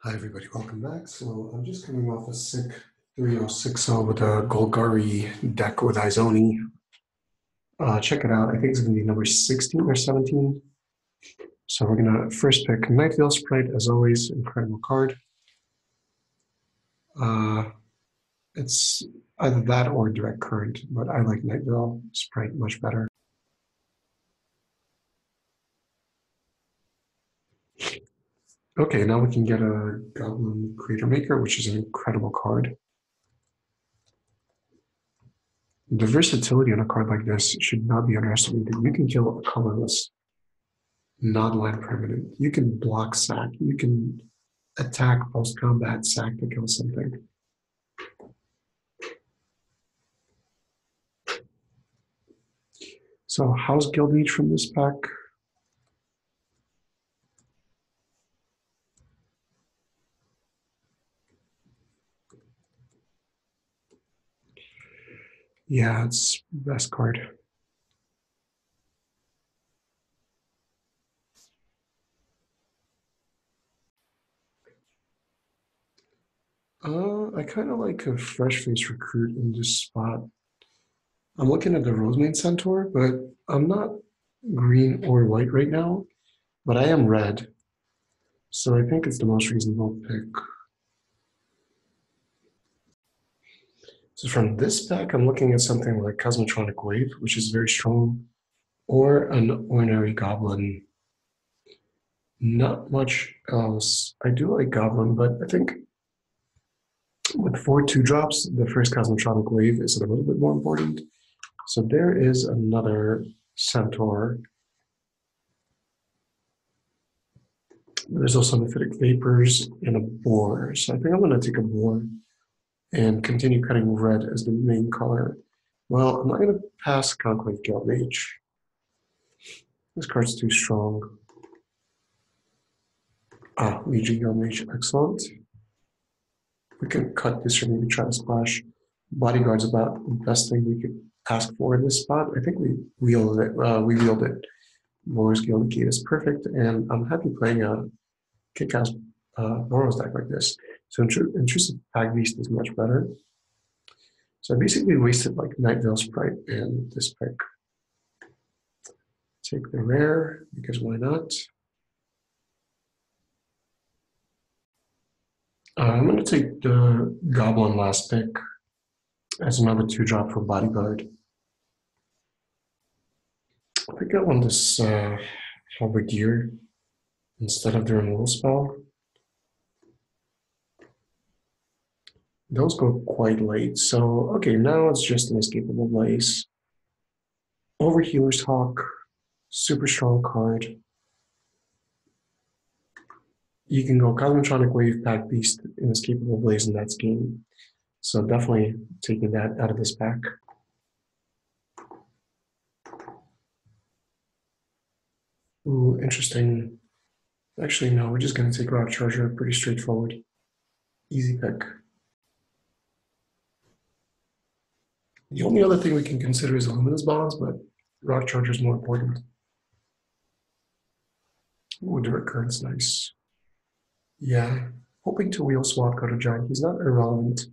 Hi everybody, welcome back. So I'm just coming off a sick 3060 with a Golgari deck with Izoni. Check it out. I think it's going to be number 16 or 17. So we're going to first pick Night Veil Sprite, as always, incredible card. It's either that or Direct Current, but I like Night Veil Sprite much better. Okay, now we can get a Goblin Creator Maker, which is an incredible card. The versatility on a card like this should not be underestimated. You can kill a colorless non-land permanent. You can block sack. You can attack post-combat sack to kill something. So how's Guild Age from this pack? Yeah, it's best card. I kind of like a fresh face recruit in this spot. I'm looking at the Rosemane Centaur, but I'm not green or white right now, but I am red. So I think it's the most reasonable pick. So from this pack, I'm looking at something like Cosmotronic Wave, which is very strong, or an Ordinary Goblin. Not much else. I do like Goblin, but I think with 4 2-drops, the first Cosmotronic Wave is a little bit more important. So there is another Centaur. There's also Mythic Vapors and a Boar. So I think I'm going to take a Boar and continue cutting red as the main color. Well, I'm not going to pass Conclave Guild Mage. This card's too strong. Legion Guild Mage, excellent. We can cut this or maybe try to splash. Bodyguard's about the best thing we could ask for in this spot. I think we wielded it. Boros Guild Key is perfect, and I'm happy playing a kick-ass Boros deck like this. So Intrusive Pack Beast is much better. So I basically wasted like Night Veil Sprite and this pick. Take the rare, because why not? I'm going to take the Goblin last pick as another 2-drop for Bodyguard. I think I want this Halberdier instead of the removal spell. Those go quite late, so okay, now it's just an Escapable Blaze. Overhealer's Hawk, super strong card. You can go Cosmotronic Wave, Pack Beast, and Escapable Blaze in that scheme. So definitely taking that out of this pack. Ooh, interesting. Actually, no, we're just going to take Rock Charger, pretty straightforward. Easy pick. The only other thing we can consider is Luminous Bonds, but Rock Charger is more important. Ooh, Direct Current's nice. Yeah, hoping to wheel swap go to Giant. He's not irrelevant.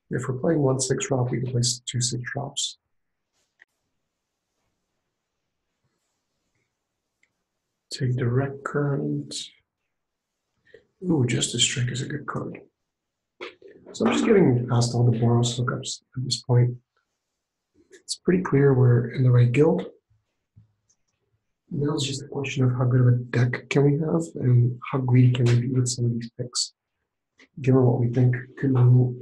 If we're playing 1 6-drop, we can play 2 6-drops. Take Direct Current. Ooh, Justice Strike is a good card. So I'm just getting past all the Boros hookups at this point. It's pretty clear we're in the right guild. Now it's just a question of how good of a deck can we have and how greedy can we be with some of these picks, given what we think could move.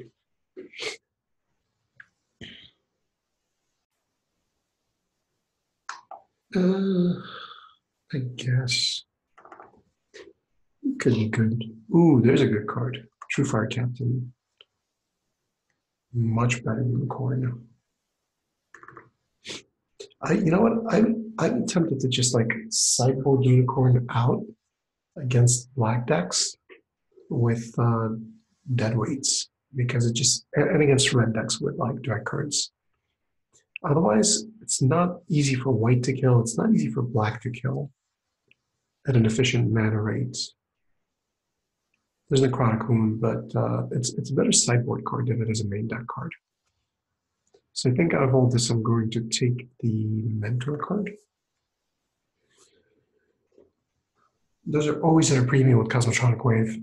I guess. Could be good. Ooh, there's a good card. True Fire Captain. Much better Unicorn. You know what? I'm tempted to just like sideboard Unicorn out against black decks with dead weights because it just and against red decks with like direct cards. Otherwise, it's not easy for white to kill. It's not easy for black to kill at an efficient mana rate. There's Necrotic Wound, but it's a better sideboard card than it is a main deck card. So I think out of all this, I'm going to take the Mentor card. Those are always at a premium with Cosmotronic Wave.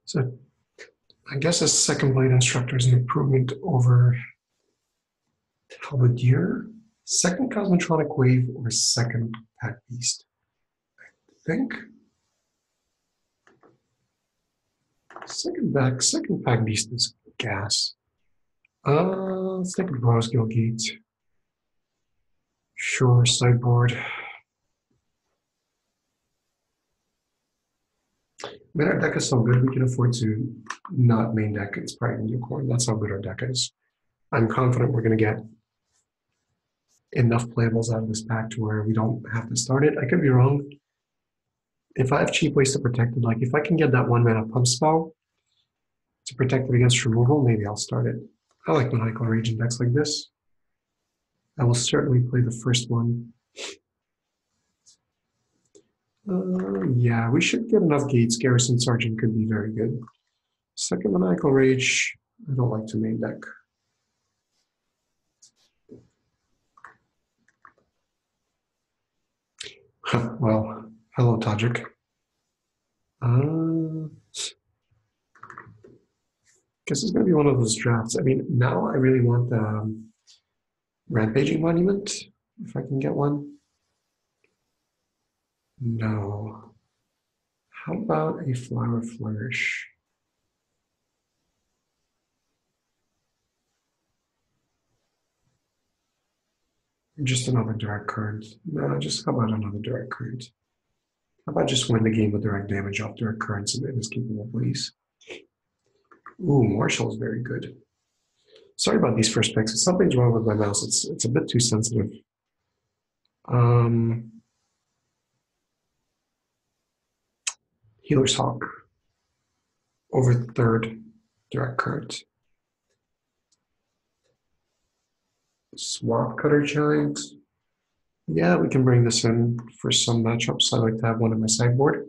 So I guess a Second Blade Instructor is an improvement over Halberdier. Second Cosmotronic Wave or second Pack Beast? I think. Second Pack Beast is gas. Let's take a Bronze Guild Gate. Sure, sideboard. I mean, our deck is so good, we can afford to not main deck its Pride and Unicorn. That's how good our deck is. I'm confident we're going to get enough playables out of this pack to where we don't have to start it. I could be wrong. If I have cheap ways to protect it, like if I can get that 1-mana pump spell to protect it against removal, maybe I'll start it. I like Maniacal Rage in decks like this. I will certainly play the first one. Yeah, we should get enough gates. Garrison Sergeant could be very good. Second Maniacal Rage, I don't like to main deck. Well, hello, Tajik. Guess it's going to be one of those drafts. I mean, now I really want the Rampaging Monument, if I can get one. No. How about a Flower Flourish? Just another Direct Current. No, just how about another Direct Current? How about just win the game with direct damage off Direct Currents and his capable please? Ooh, Marshall is very good. Sorry about these first picks. Something's wrong with my mouse. It's a bit too sensitive. Healer's Hawk over third Direct Current. Swamp Cutter Giant. Yeah, we can bring this in for some matchups. I like to have one on my sideboard.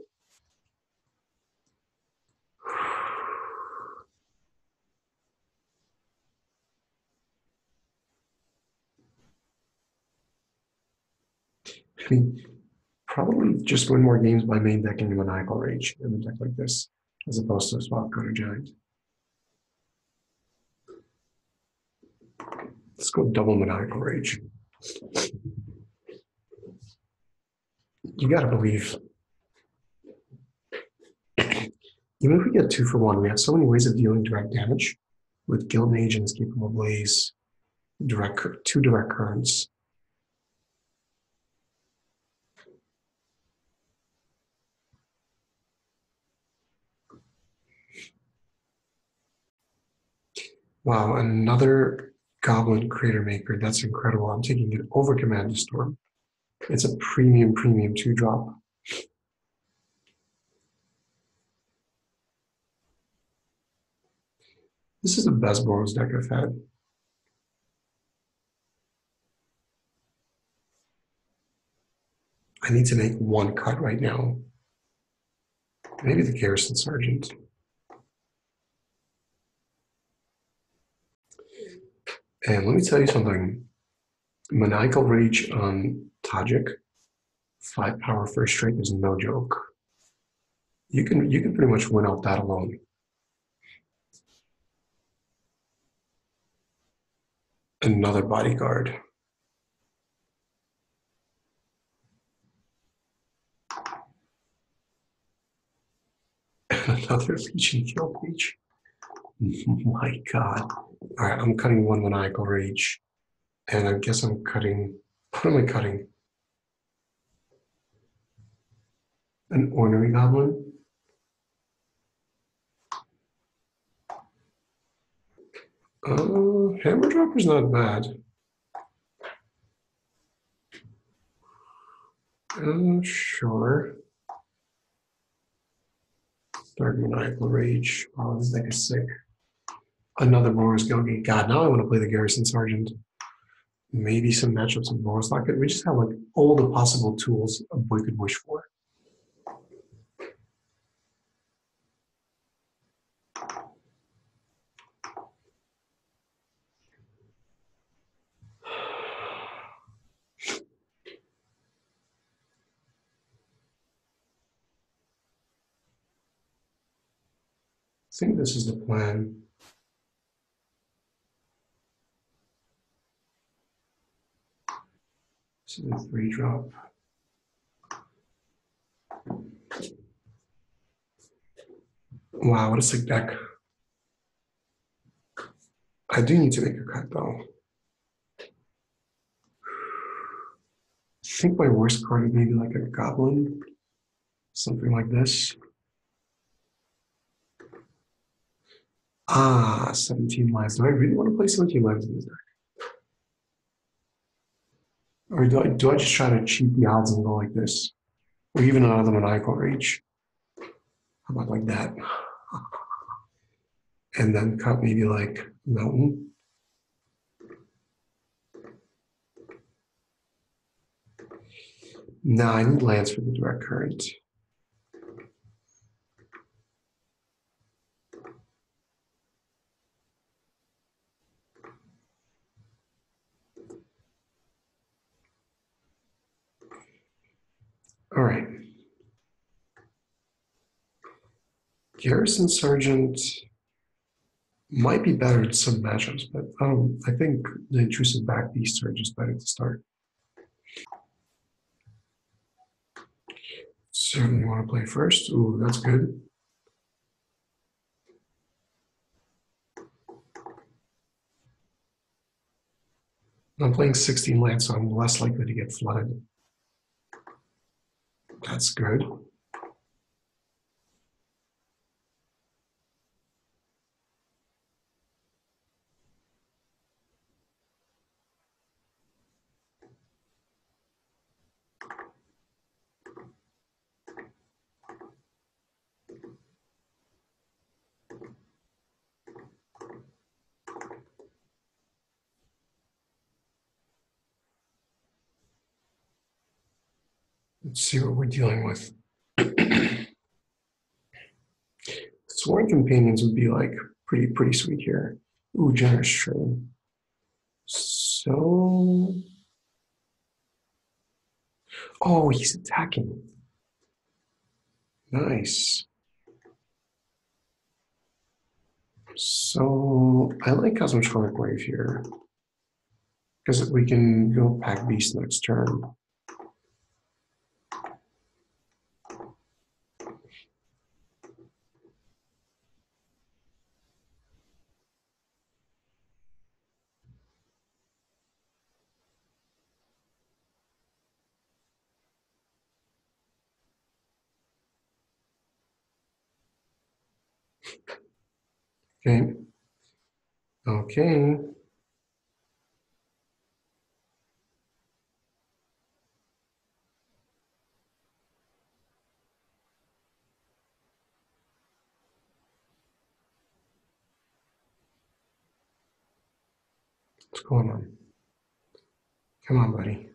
I mean, probably just win more games by main decking a Maniacal Rage in a deck like this, as opposed to a Swamp Cutter Giant. Let's go double Maniacal Rage. You gotta believe. Even if we get 2 for 1, we have so many ways of dealing direct damage with Guild Mage and Escapable Blaze, 2 direct currents. Wow, another Goblin Crater Maker. That's incredible. I'm taking it over Command Storm. It's a premium 2-drop. This is the best Boros deck I've had. I need to make one cut right now. Maybe the Garrison Sergeant. And let me tell you something. Maniacal Rage on Tajik, 5 power first strike is no joke. You can pretty much win out that alone. Another Bodyguard. Another Legion Kill Page. My God. All right, I'm cutting 1 Maniacal Rage. And I guess I'm cutting, what am I cutting? An Ornery Goblin? Hammer Dropper's not bad. Sure. Third Maniacal Rage. Oh, this deck is sick. Another Boris Gilgate. God, now I want to play the Garrison Sergeant. Maybe some matchups of Boris Lockett. We just have like all the possible tools a boy could wish for. I think this is the plan. This is a 3-drop. Wow, what a sick deck. I do need to make a cut though. I think my worst card is maybe like a Goblin. Something like this. Ah, 17 lives. Do I really want to play 17 lives in this deck? Or do I just try to cheat the odds and go like this? Or even another maniacal rage? How about like that? And then cut maybe like Mountain. Nah, I need lands for the direct current. All right. Garrison Sergeant might be better in some matchups, but I think the intrusive back beasts are just better to start. Certainly want to play first. Ooh, that's good. I'm playing 16 lands, so I'm less likely to get flooded. That's good. Let's see what we're dealing with. Sworn companions would be like pretty sweet here. Ooh, generous train. So, oh, he's attacking. Nice. So I like Cosmospheric Wave here because we can go pack beast next turn. Okay. Okay. What's going on? Come on, buddy.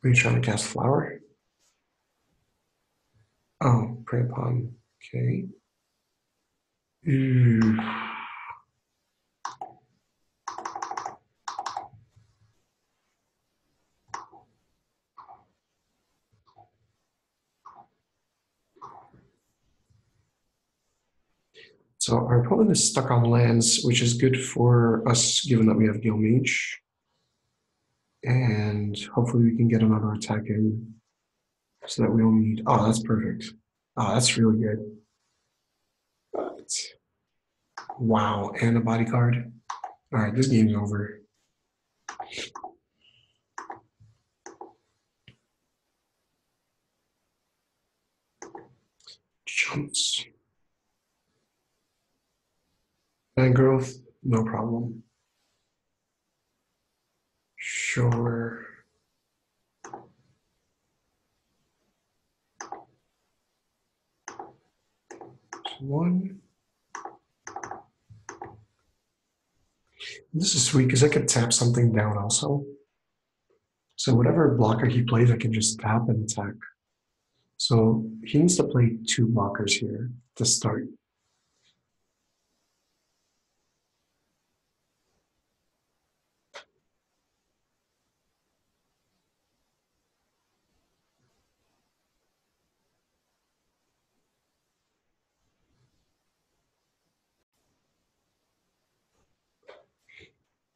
Are you trying to cast Flower? Oh, prey upon. Okay. Ooh. So our opponent is stuck on lands, which is good for us given that we have Gil Mage. And hopefully we can get another attack in so that we don't need. Oh, that's perfect. Oh, that's really good. But, wow, and a bodyguard. All right, this game's over. Jumps. And growth, no problem. Sure. One. This is sweet because I could tap something down also. So whatever blocker he plays, I can just tap and attack. So he needs to play two blockers here to start.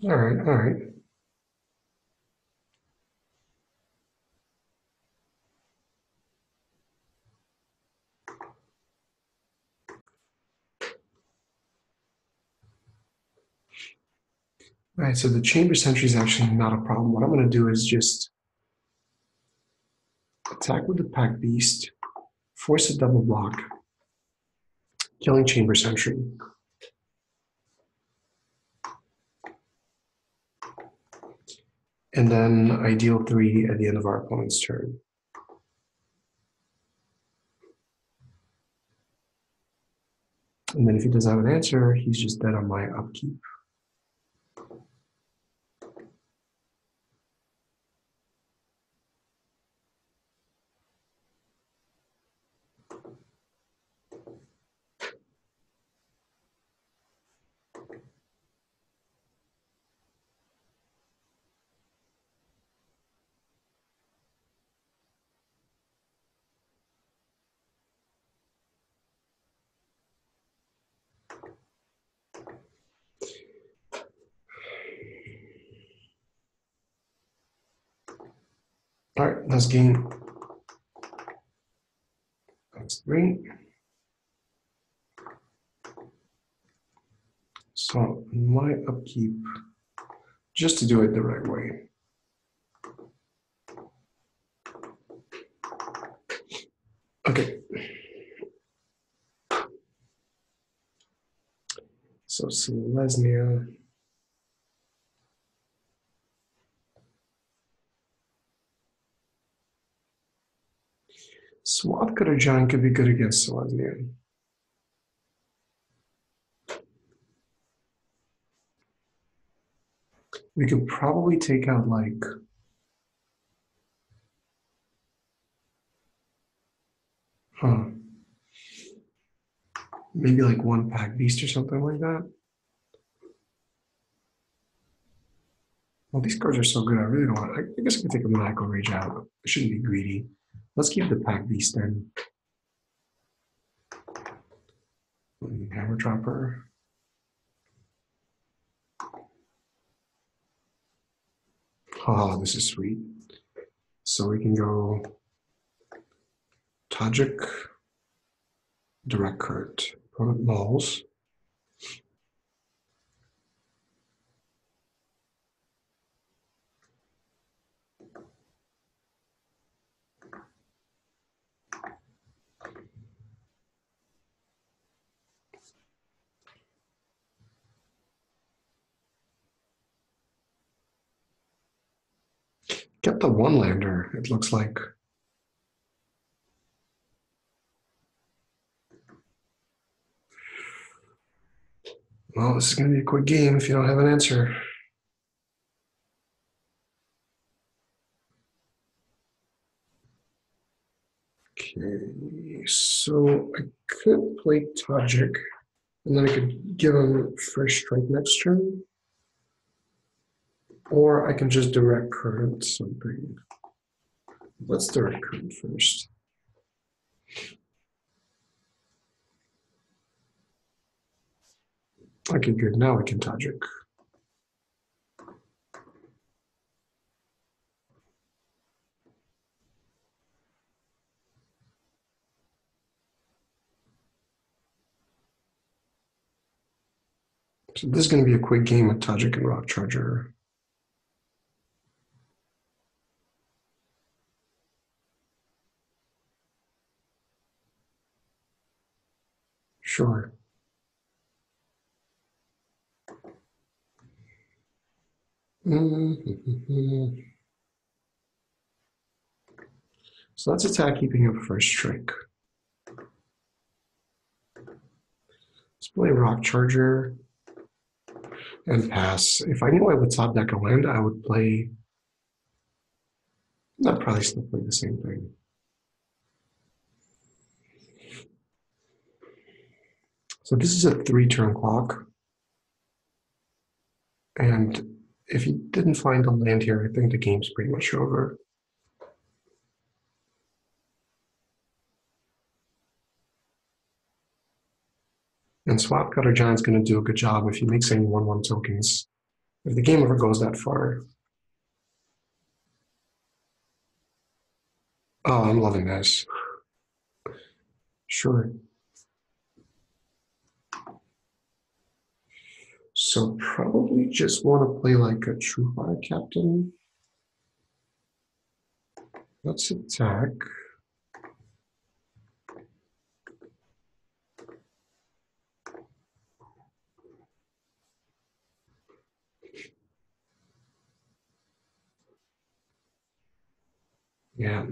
All right, all right. All right, so the chamber sentry is actually not a problem. What I'm going to do is just attack with the pack beast, force a double block, killing chamber sentry. And then I deal 3 at the end of our opponent's turn. And then if he doesn't have an answer, he's just dead on my upkeep. All right, last game. That's 3. So my upkeep, just to do it the right way. Okay. So Selesnya. Swap Cutter Giant could be good against Selesnya. We could probably take out like maybe like 1 pack beast or something like that. Well, these cards are so good, I really don't want. I guess I could take a Maniacal Rage out. I shouldn't be greedy. Let's keep the pack beast then. Hammer Dropper. Oh, this is sweet. So we can go Tajik, Direct Current, opponent mulls. Get the one lander, it looks like. Well, this is going to be a quick game if you don't have an answer. Okay, so I could play Tajik, and then I could give him first strike next turn. Or I can just direct current something. Let's direct current first. Okay, good. Now I can Tajik. So this is going to be a quick game with Tajik and Rock Charger. Sure. So let's attack keeping up first strike. Let's play Rock Charger. and pass. If I knew I would top deck a land, I would play. I'd probably still play the same thing. So this is a 3-turn clock. And if he didn't find a land here, I think the game's pretty much over. And Swap Cutter Giant's going to do a good job if he makes any 1/1 tokens. If the game ever goes that far. Oh, I'm loving this. Sure. So probably just want to play like a True Fire Captain. Let's attack. Yeah.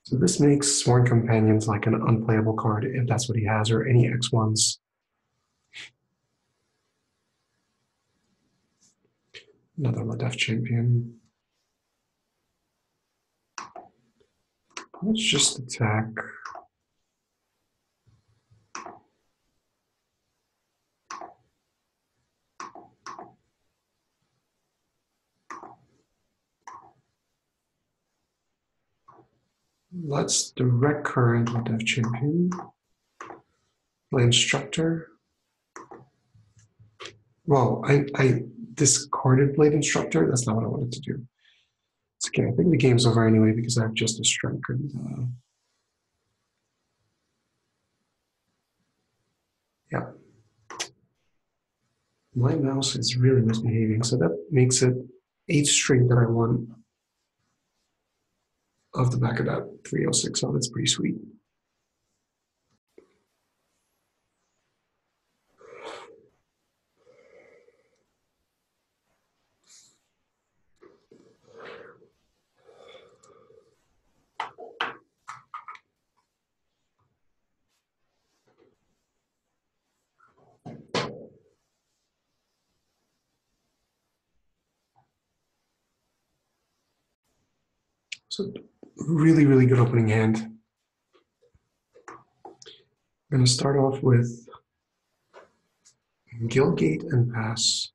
So this makes Sworn Companions like an unplayable card if that's what he has, or any X1s. Another Ladef Champion. Let's just attack. Let's direct current Ladef Champion. Play Instructor. Well, I discarded Blade Instructor. That's not what I wanted to do. It's okay. I think the game's over anyway because I have just a strike. And, yeah. My mouse is really misbehaving, so that makes it 8 straight that I won off the back of that 306. Oh, that's pretty sweet. So really, really good opening hand. I'm going to start off with Guildgate and pass.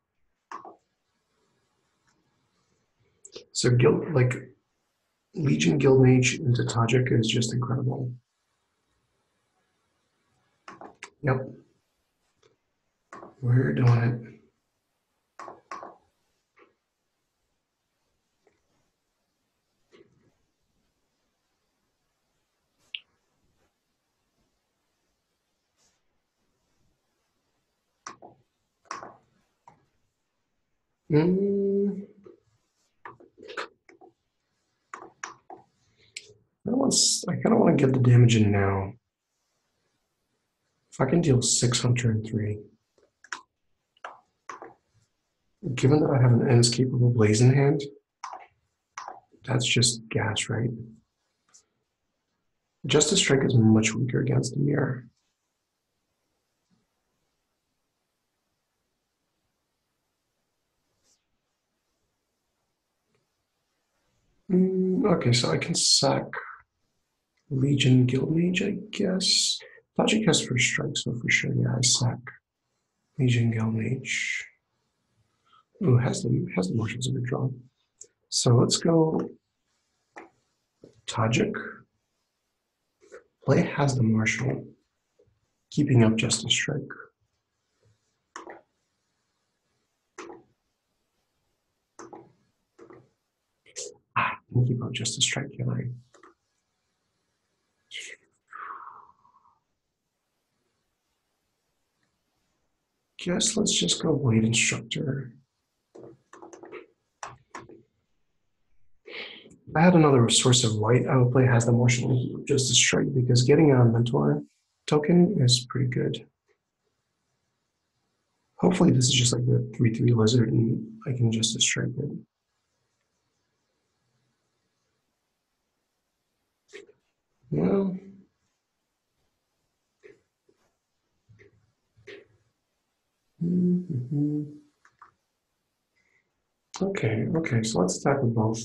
So Legion Guildmage into Tajik is just incredible. Yep. We're doing it. I kind of want to get the damage in now. If I can deal 603, given that I have an inescapable Blaze in hand, that's just gas, right? Justice Strike is much weaker against the mirror. Okay, so I can sack Legion Guildmage, I guess. Tajik has first strike, so for sure, yeah, I sack Legion Guildmage. Ooh, has the motions a good draw. So let's go Tajik. Play has the Marshal, keeping up Justice Strike. I can keep up Justice Strike, can I? Guess let's just go Blade Instructor. If I had another source of white, I would play Has the Marshal Justice Strike because getting a Mentor token is pretty good. Hopefully this is just like the 3/3 lizard and I can just strike it. Well, okay, so let's attack with both.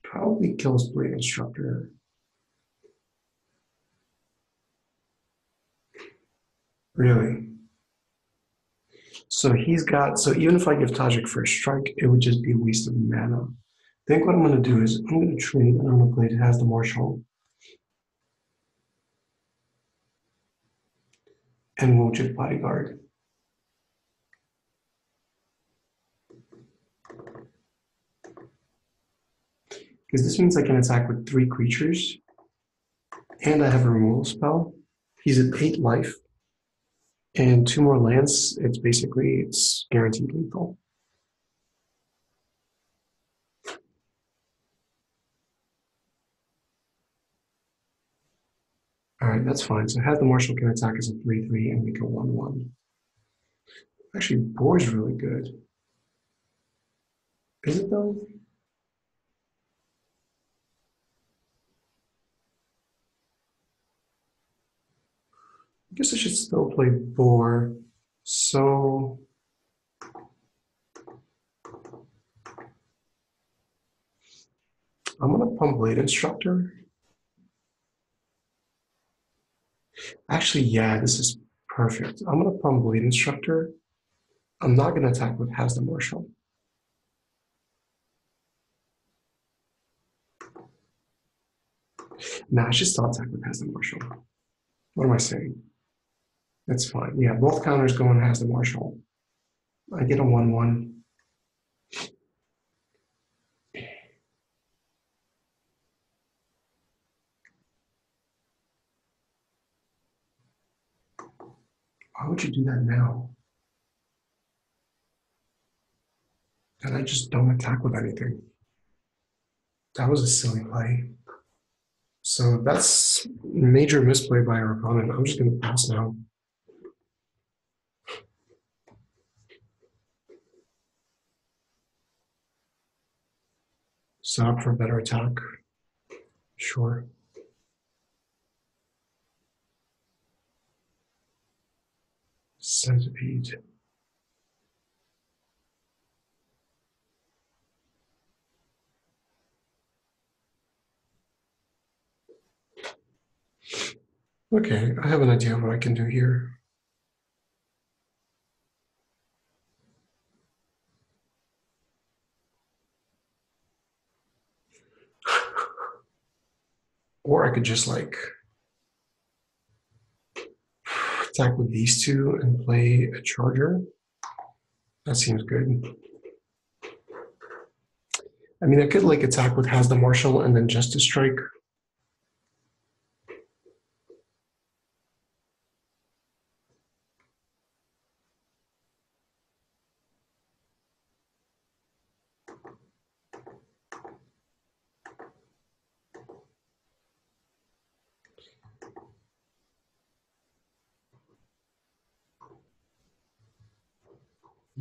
Probably kills Blade Instructor. Really? So he's got, so even if I give Tajik first strike, it would just be a waste of mana. I think what I'm going to do is I'm going to trade and I'm going to play it has the Marshall and we'll just bodyguard. Because this means I can attack with 3 creatures and I have a removal spell. He's at 8 life and 2 more lands. It's guaranteed lethal. All right, that's fine. So have the Marshal can attack as a 3/3 and make a 1/1. Actually, Boar's really good. Is it though? I guess I should still play Boar. So I'm gonna pump Blade Instructor. Actually, yeah, this is perfect. I'm gonna pump Blade Instructor. I'm not gonna attack with Has the Marshal. Nah, I should still attack with Has the Marshal. What am I saying? That's fine. Yeah, both counters go and Has the Marshal. I get a 1/1. Why would you do that now? And I just don't attack with anything. That was a silly play. So that's major misplay by our opponent. I'm just gonna pass now. Set up for a better attack. Sure. Centipede. Okay, I have an idea of what I can do here. Or I could just like attack with these two and play a charger. That seems good. I mean, I could like attack with Has the Marshal and then Justice Strike.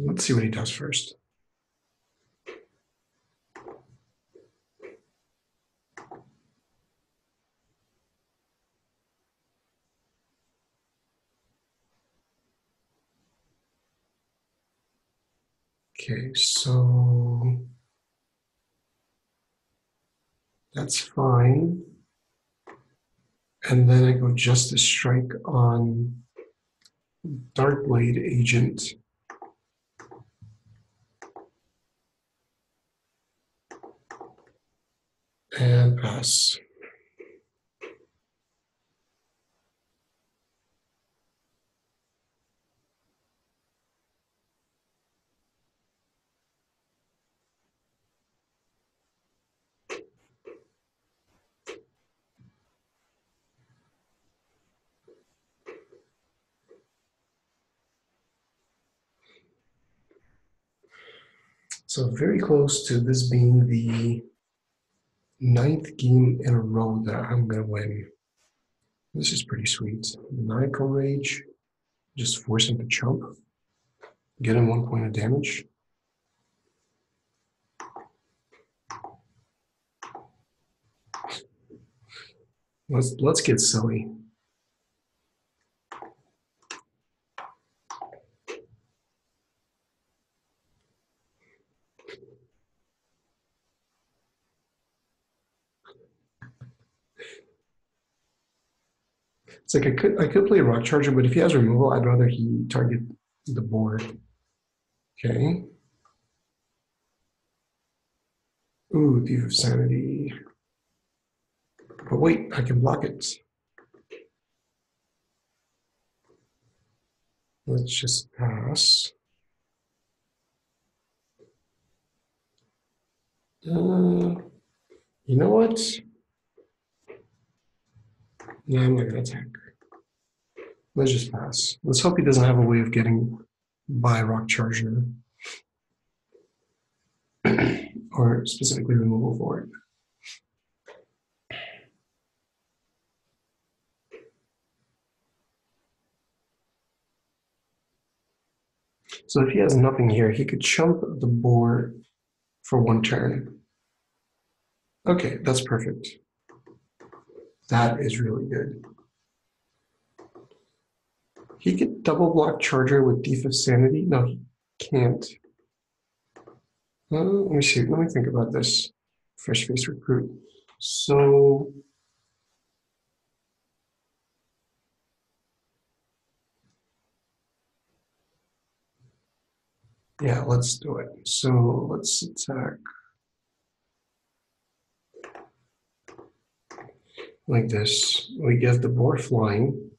Let's see what he does first. Okay, so that's fine. And then I go Justice Strike on Darkblade Agent. And pass. So very close to this being the 9th game in a row that I'm gonna win. This is pretty sweet. Maniacal Rage. Just force him to chump. Get him 1 point of damage. Let's get silly. It's like I could play Rock Charger, but if he has removal, I'd rather he target the board. Okay. Ooh, Thief of Sanity. But wait, I can block it. Let's just pass. You know what? No, I'm not gonna attack. Let's just pass. Let's hope he doesn't have a way of getting by Rock Charger. Or specifically removal for it. So if he has nothing here, he could chump the board for 1 turn. Okay, that's perfect. That is really good. He could double block Charger with Thief of Sanity. No, he can't. Let me see. Let me think about this. Fresh face recruit. So yeah, let's do it. So let's attack like this. We get the board flying.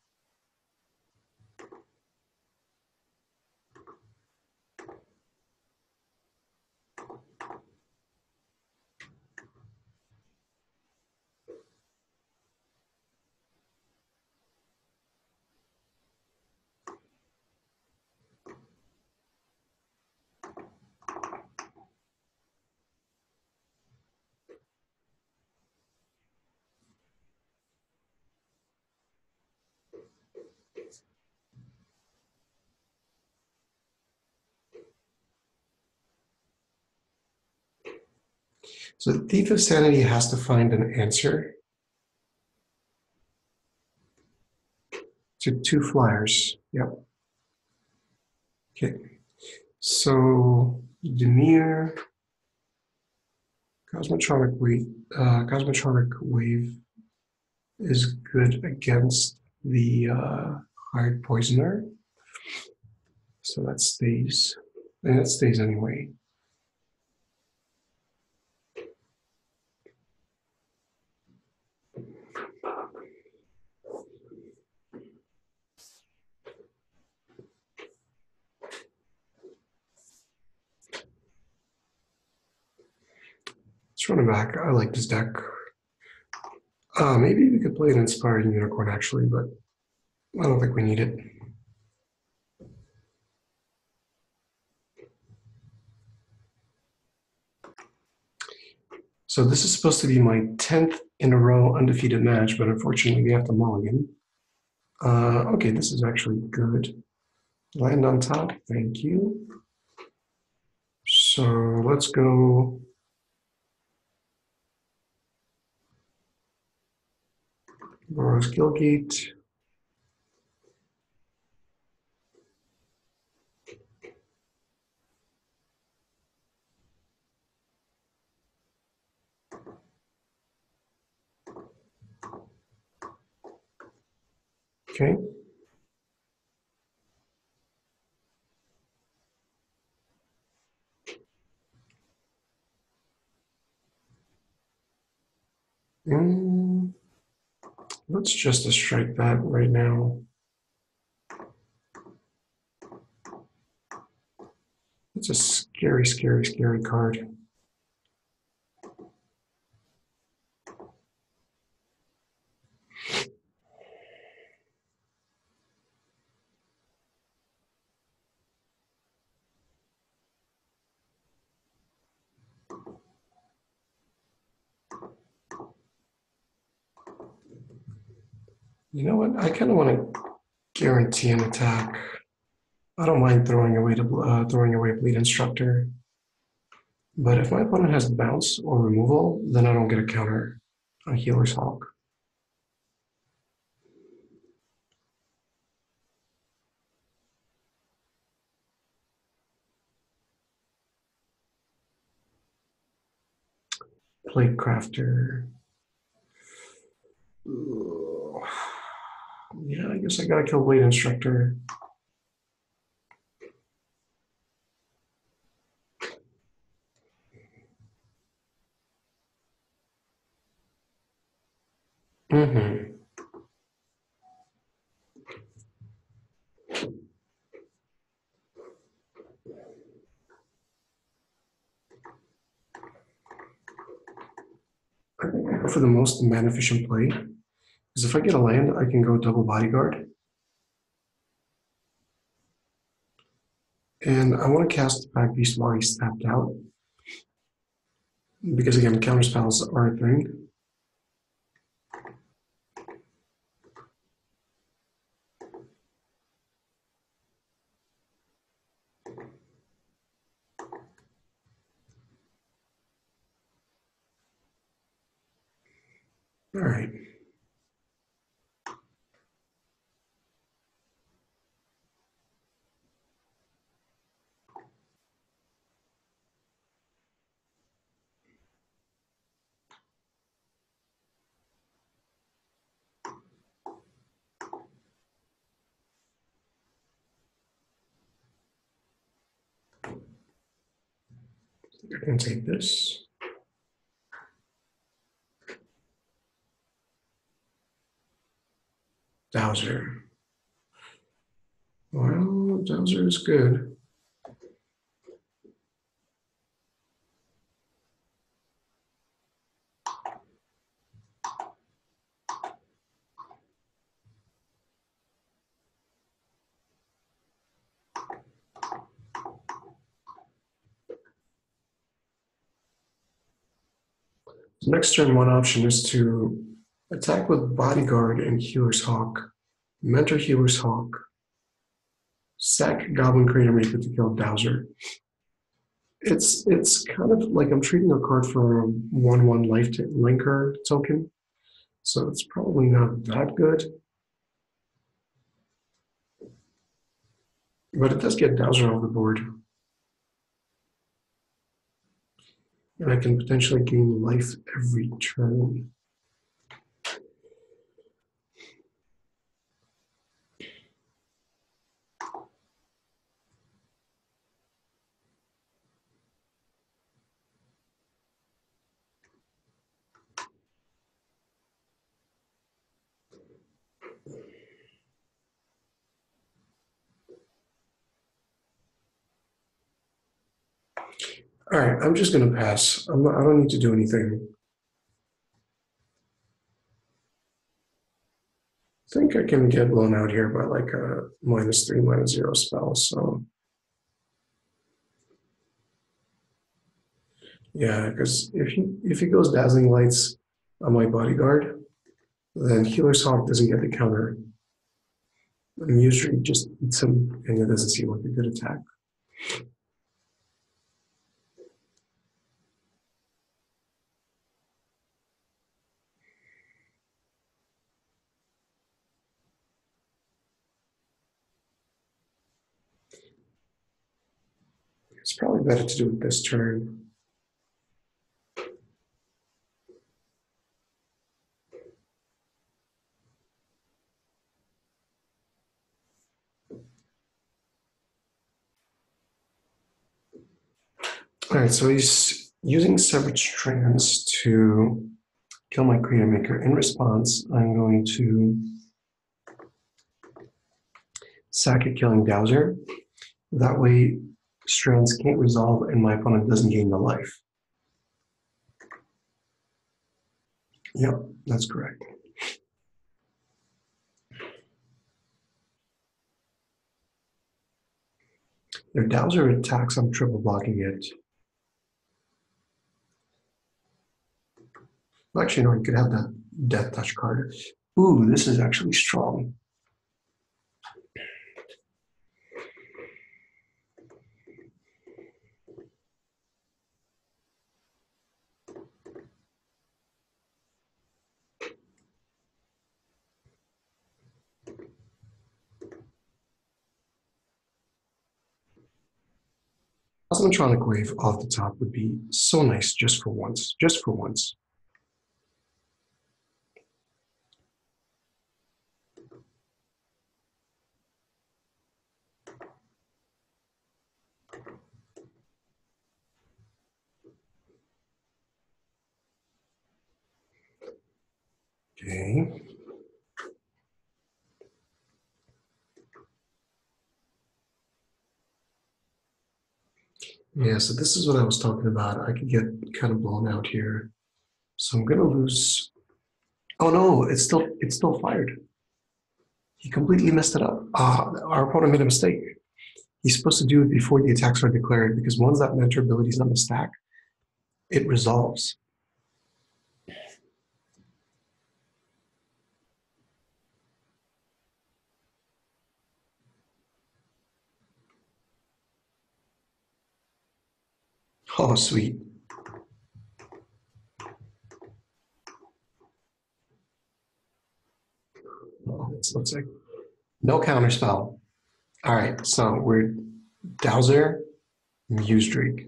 So the Thief of Sanity has to find an answer to 2 flyers. Yep. Okay. So Demir, Cosmotronic Wave is good against the Hired Poisoner. So that stays. And that stays anyway. Let's run it back. I like this deck. Maybe we could play an Inspiring Unicorn actually, but I don't think we need it. So this is supposed to be my 10th in a row undefeated match, but unfortunately we have to mulligan. Okay, this is actually good. Land on top, thank you. So let's go. Boros Gilgate. Okay. Mm, let's just strike that right now. It's a scary, scary, scary card. You know what? I kind of want to guarantee an attack. I don't mind throwing away Bleed Instructor, but if my opponent has bounce or removal, then I don't get a counter on Healer's Hawk. Plate Crafter. Ooh. Yeah, I guess I gotta kill Blade Instructor. Mm-hmm. I think I go for the most mana efficient play. Because if I get a land, I can go double Bodyguard. And I want to cast Pack Beast while he's tapped out. Because again, counter spells are a thing. All right. I can take this. Dowser. Well, Dowser is good. So next turn, one option is to attack with Bodyguard and Healer's Hawk, Mentor Healer's Hawk, sack Goblin Creator Maker to kill Dowser. It's kind of like I'm treating a card for a 1/1 life linker token, so it's probably not that good. But it does get Dowser off the board, and I can potentially gain life every turn. All right, I'm just gonna pass. I don't need to do anything. I think I can get blown out here by like a -3, -0 spell. So yeah, because if he goes Dazzling Lights on my Bodyguard, then Healer's Hawk doesn't get the counter. And usually just eats him, and it doesn't seem like a good attack. It's probably better to do it this turn. All right, so he's using Savage Trance to kill my Creator Maker. In response, I'm going to sack it, killing Dowser. That way, Strands can't resolve and my opponent doesn't gain the life. Yep, that's correct. If Dowser attacks, I'm triple blocking it. Actually, no, you could have that Death Touch card. Ooh, this is actually strong. Cosmotronic wave off the top would be so nice just for once. Just for once. Okay. Yeah, so this is what I was talking about. I could get kind of blown out here. So I'm gonna lose. Oh no, it's still fired. He completely messed it up. Our opponent made a mistake. He's supposed to do it before the attacks are declared because once that mentor ability is on the stack, it resolves. Oh, sweet. Oh, it looks like no counterspell. All right, so we're Dowser, Muse Drake.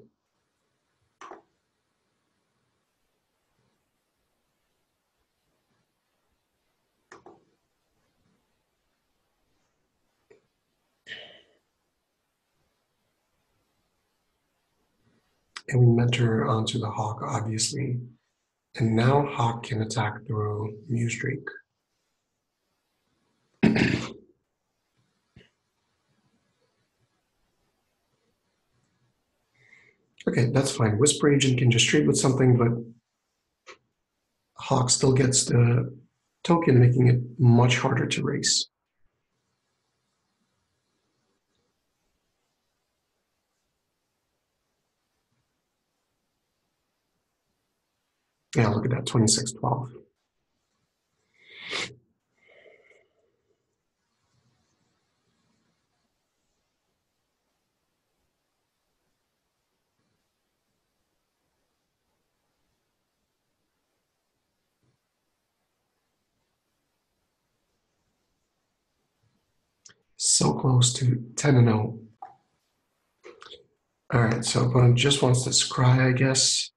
And we mentor onto the Hawk, obviously. And now Hawk can attack through Muse Drake. Okay, that's fine. Whisper Agent can just trade with something, but Hawk still gets the token, making it much harder to race. Yeah, look at that, 26-12. So close to 10-0. All right, so opponent just wants to scry, I guess.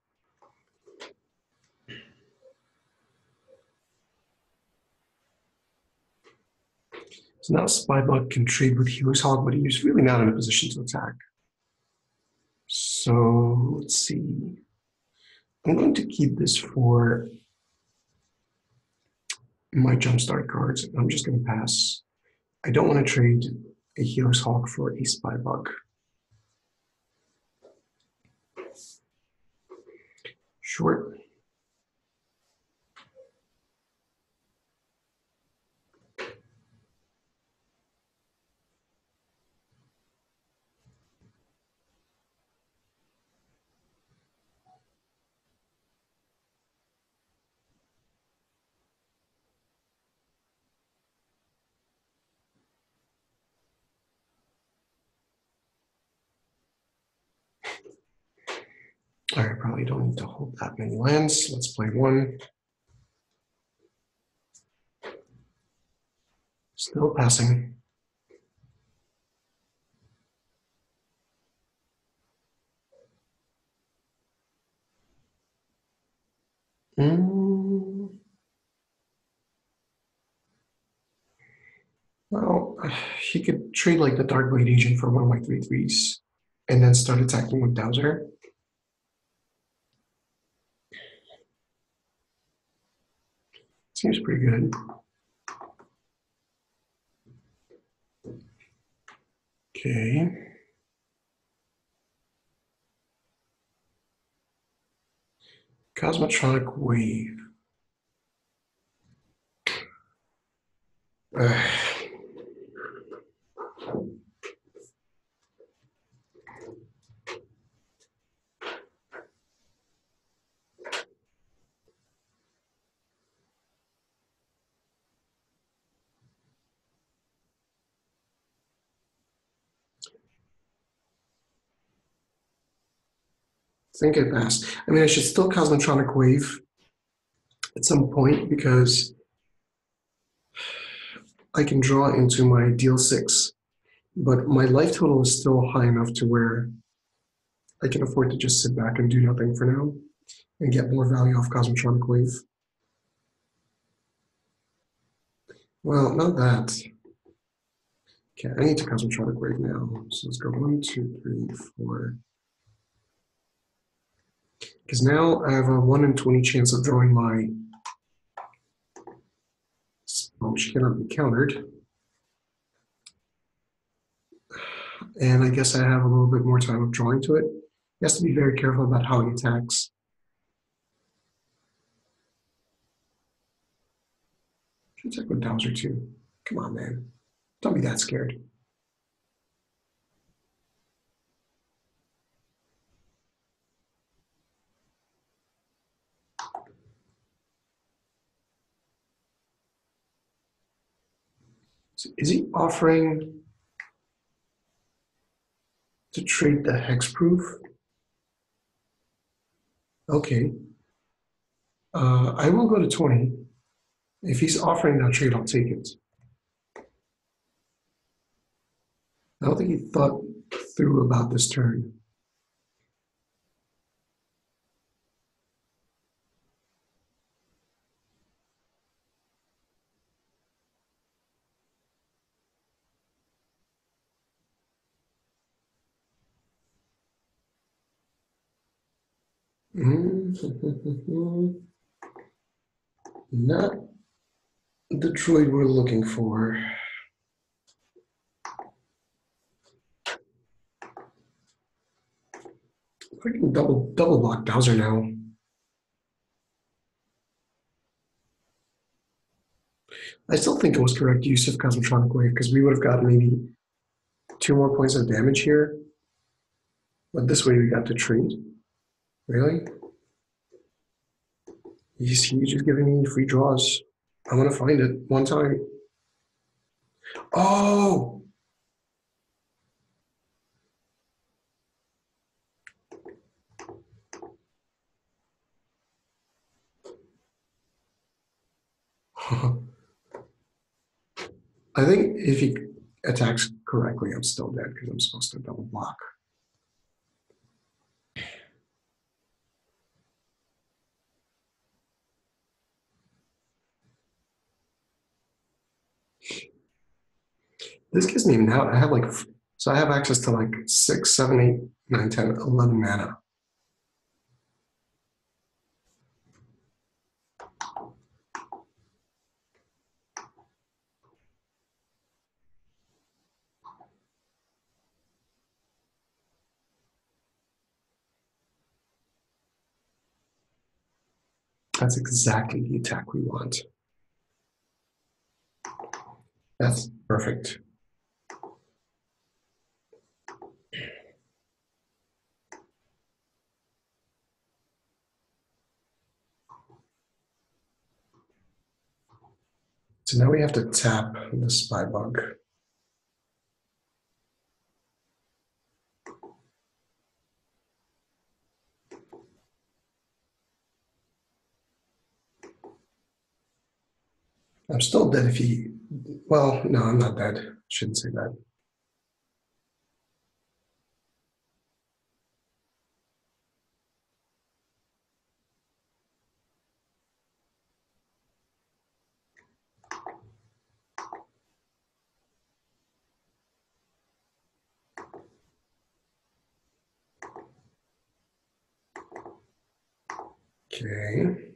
So now Spybot can trade with Healer's Hog, but he's really not in a position to attack. So let's see. I'm going to keep this for my jumpstart cards. I'm just going to pass. I don't want to trade a Healer's Hawk for a Spybug. Short. All right, probably don't need to hold that many lands. Let's play one. Still passing. Mm, well, he could trade like the Dark Blade Agent for one of my 3/3s and then start attacking with Dowser. Seems pretty good. Okay. Cosmotronic Wave. Uh, think I passed. I mean, I should still Cosmotronic Wave at some point because I can draw into my deal 6, but my life total is still high enough to where I can afford to just sit back and do nothing for now and get more value off Cosmotronic Wave. Well, not that. Okay, I need to Cosmotronic Wave now. So let's go 1, 2, 3, 4. Because now I have a 1 in 20 chance of drawing my spell, which cannot be countered. And I guess I have a little bit more time of drawing to it. He has to be very careful about how he attacks. Should attack with Dowser too. Come on, man. Don't be that scared. So is he offering to trade the hexproof? Okay. I will go to 20. If he's offering that trade, I'll take it. I don't think he thought through about this turn. Not the droid we're looking for. I can double block Dowser now. I still think it was correct use of Cosmotronic Wave because we would have gotten maybe 2 more points of damage here. But this way we got to trade. Really? He's just giving me free draws. I'm gonna find it one time. Oh! I think if he attacks correctly, I'm still dead because I'm supposed to double block. This gives me now, I have like, so I have access to like 6, 7, 8, 9, 10, 11 mana. That's exactly the attack we want. That's perfect. So now we have to tap the spy bug. I'm still dead if he, well, no, I'm not dead. Shouldn't say that. Okay.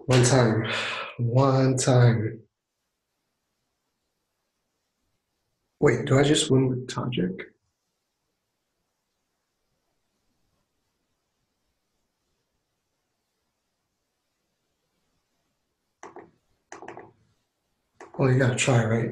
One time. One time. Wait, do I just win with Tajik? Well, you gotta try, right?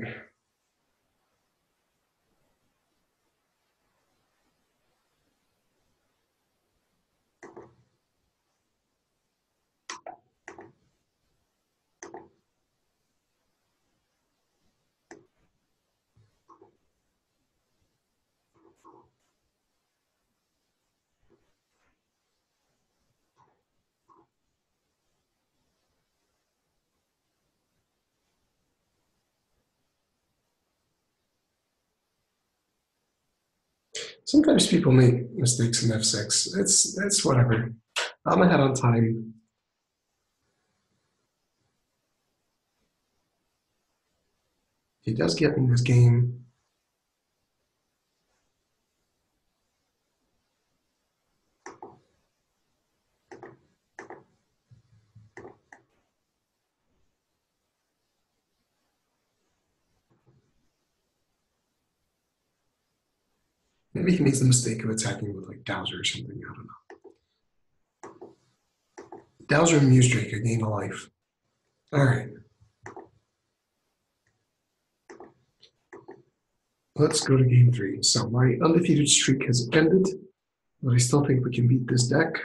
Sometimes people make mistakes in f6. It's whatever. I'm ahead on time. He does get in this game. Maybe he makes the mistake of attacking with like Dowser or something. I don't know. Dowser and Muse Drake, I gain a life. All right, let's go to game three. So my undefeated streak has ended, but I still think we can beat this deck.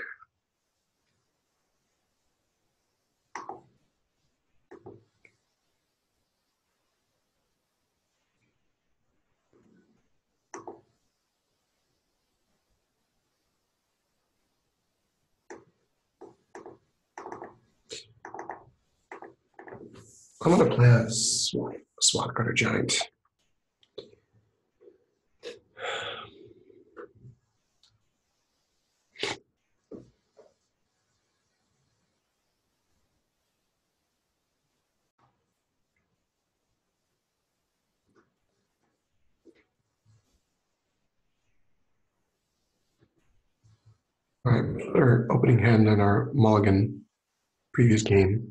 I'm gonna play a SWAT Cutter Giant. All right, our opening hand in our mulligan previous game.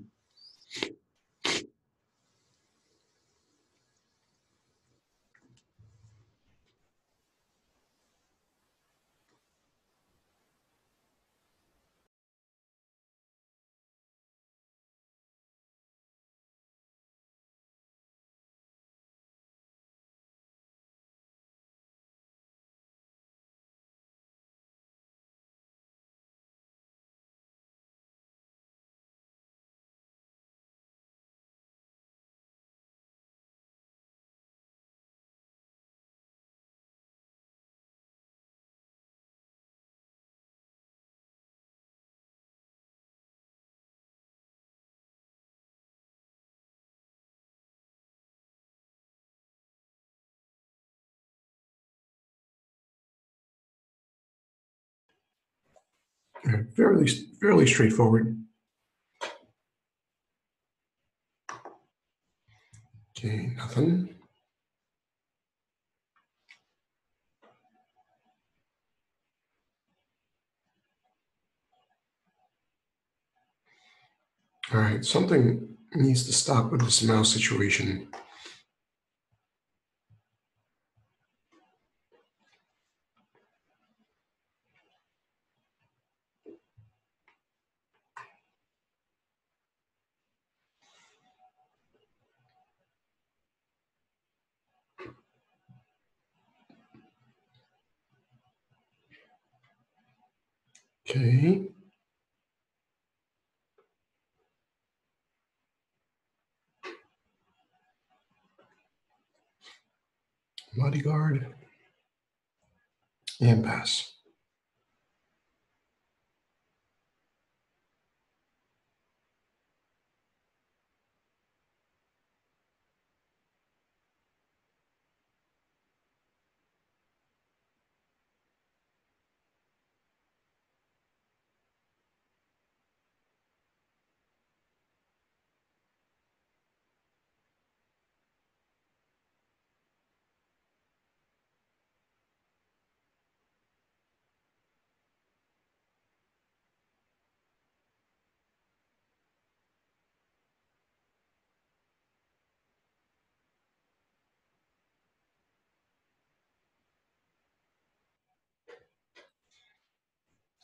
Fairly straightforward. Okay, nothing. All right, something needs to stop with this mouse situation. Okay. Bodyguard and pass.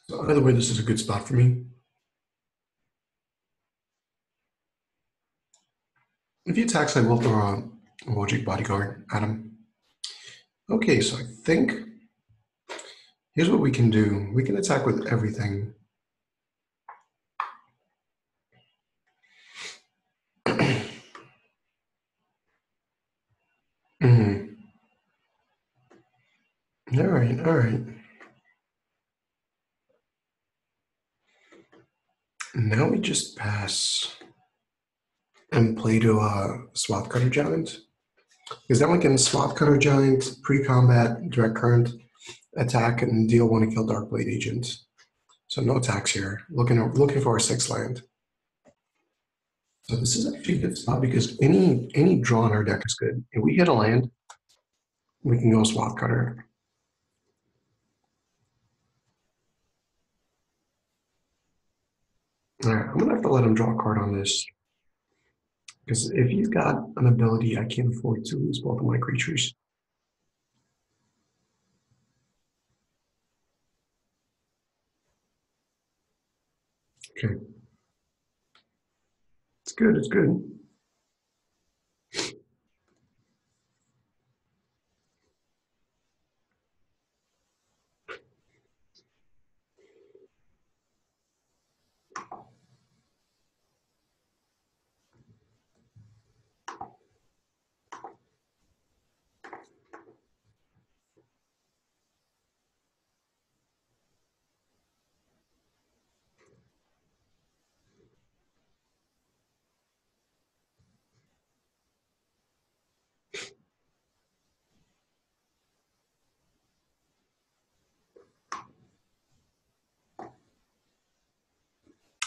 So either way, this is a good spot for me. If he attacks, I will throw a logic bodyguard at him. Okay, so I think here's what we can do. We can attack with everything. All right, all right. Now we just pass and play to a swath cutter giant. Because then we can swath cutter giant, pre-combat, direct current, attack, and deal one to kill Darkblade agent. So no attacks here. Looking for a 6 land. So this is actually a good spot because any draw in our deck is good. If we hit a land, we can go swath cutter. All right, I'm gonna have to let him draw a card on this. Because if he's got an ability, I can't afford to lose both of my creatures. Okay. It's good, it's good.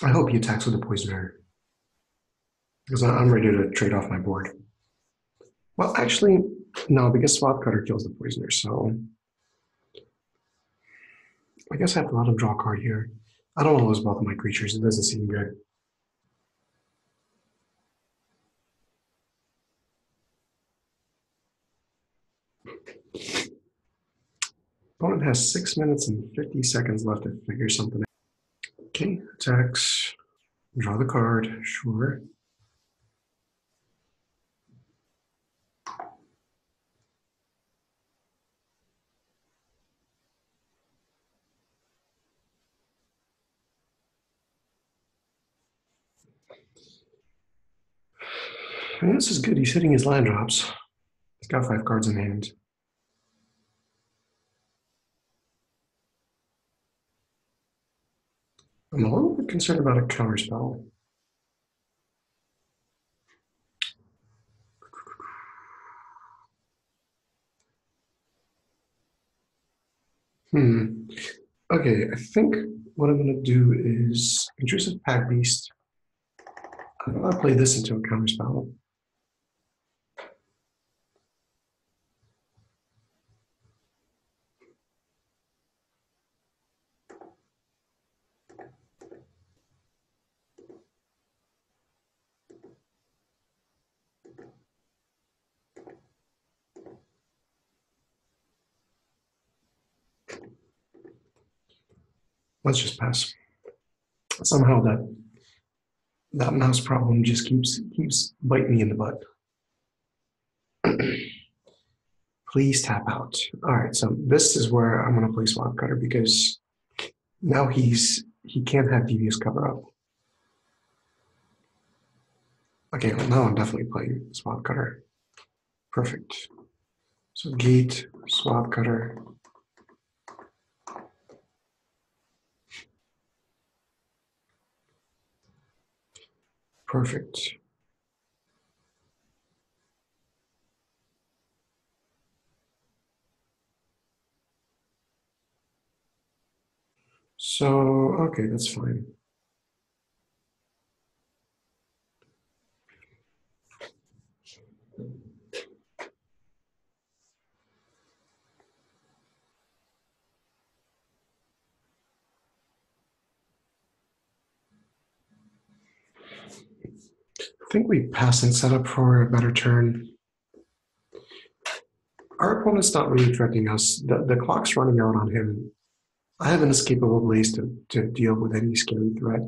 I hope he attacks with a poisoner. Because I'm ready to trade off my board. Well, actually, no, because Swath Cutter kills the poisoner, so I guess I have to let him draw a card here. I don't want to lose both of my creatures. It doesn't seem good. Opponent has 6 minutes and 50 seconds left to figure something out. Okay, attacks. Draw the card. Sure. I mean, this is good. He's hitting his land drops. He's got 5 cards in hand. I'm a little bit concerned about a counterspell. Okay, I think what I'm going to do is Intrusive Pack Beast. I'm going to play this into a counterspell. Let's just pass. Somehow that mouse problem just keeps biting me in the butt. Please tap out. All right, so this is where I'm going to play Swamp Cutter because now he can't have Devious cover up. Okay, well now I'm definitely playing Swamp Cutter. Perfect. So Gate, Swamp Cutter. Perfect. So, okay, that's fine. I think we pass and set up for a better turn. Our opponent's not really threatening us. The clock's running out on him. I have inescapable ways to deal with any scary threat.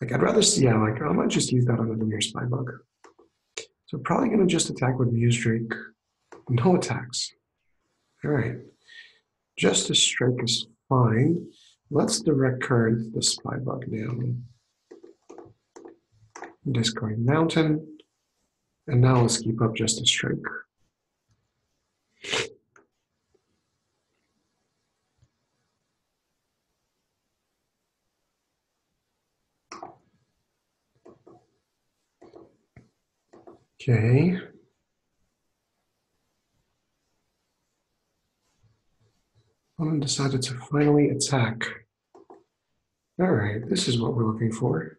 Like I'd rather see, yeah, like I might just use that on the Demir Spybug. So probably gonna just attack with Muse Drake. No attacks. All right. Justice Strike is fine. Let's direct current the Spybug now. Discard Mountain. And now let's keep up Justice Strike. Okay. Opponent decided to finally attack. All right, this is what we're looking for.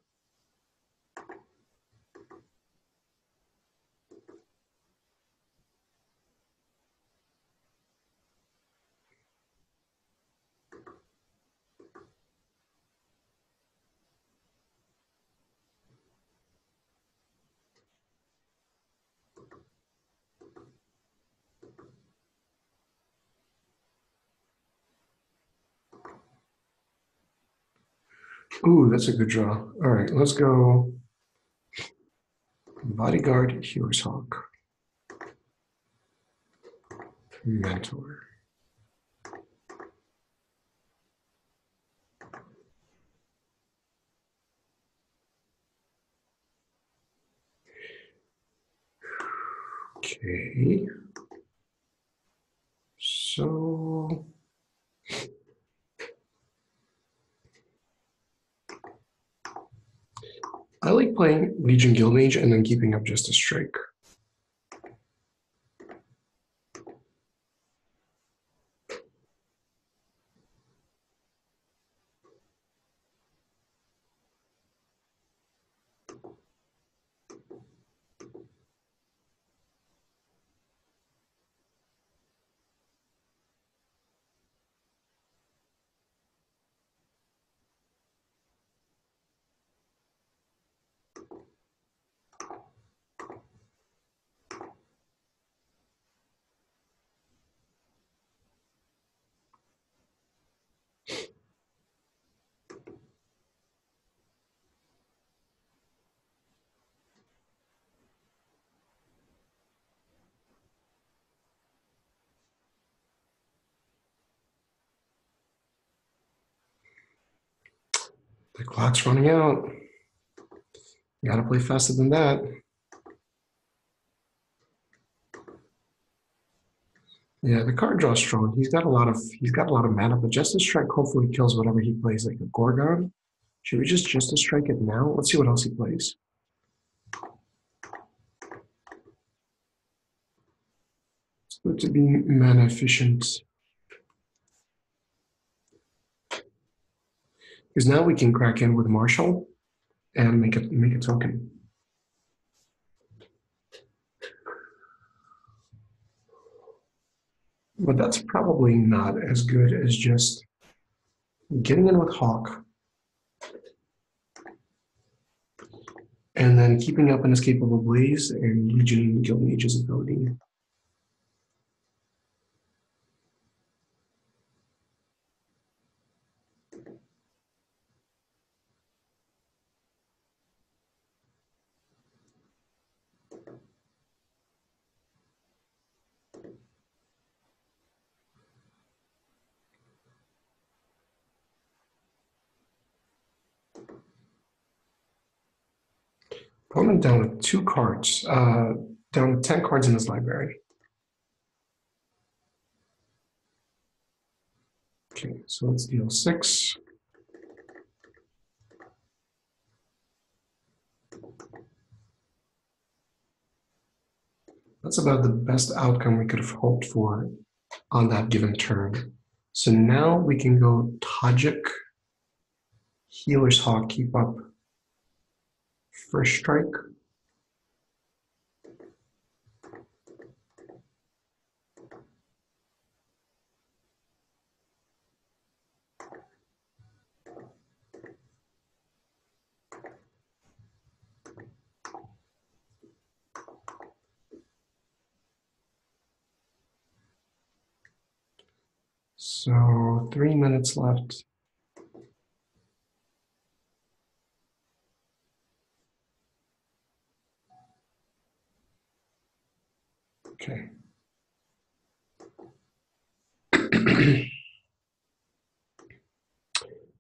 Ooh, that's a good draw. All right, let's go Bodyguard, Healer's Hawk, Mentor. Okay. So I like playing Legion Guildmage and then keeping up just a strike. The clock's running out. You gotta play faster than that. Yeah, the card draw's strong. He's got a lot of mana, but Justice Strike hopefully kills whatever he plays, like a Gorgon. Should we just Justice Strike it now? Let's see what else he plays. It's good to be mana efficient. Because now we can crack in with Marshall and make a token. But that's probably not as good as just getting in with Hawk and then keeping up an Escapable Blaze and Legion Guildmage's ability. Opponent down with 2 cards, down with 10 cards in his library. Okay, so let's deal 6. That's about the best outcome we could have hoped for on that given turn. So now we can go Tajik, Healer's Hawk, keep up first strike. So 3 minutes left. Okay. Okay,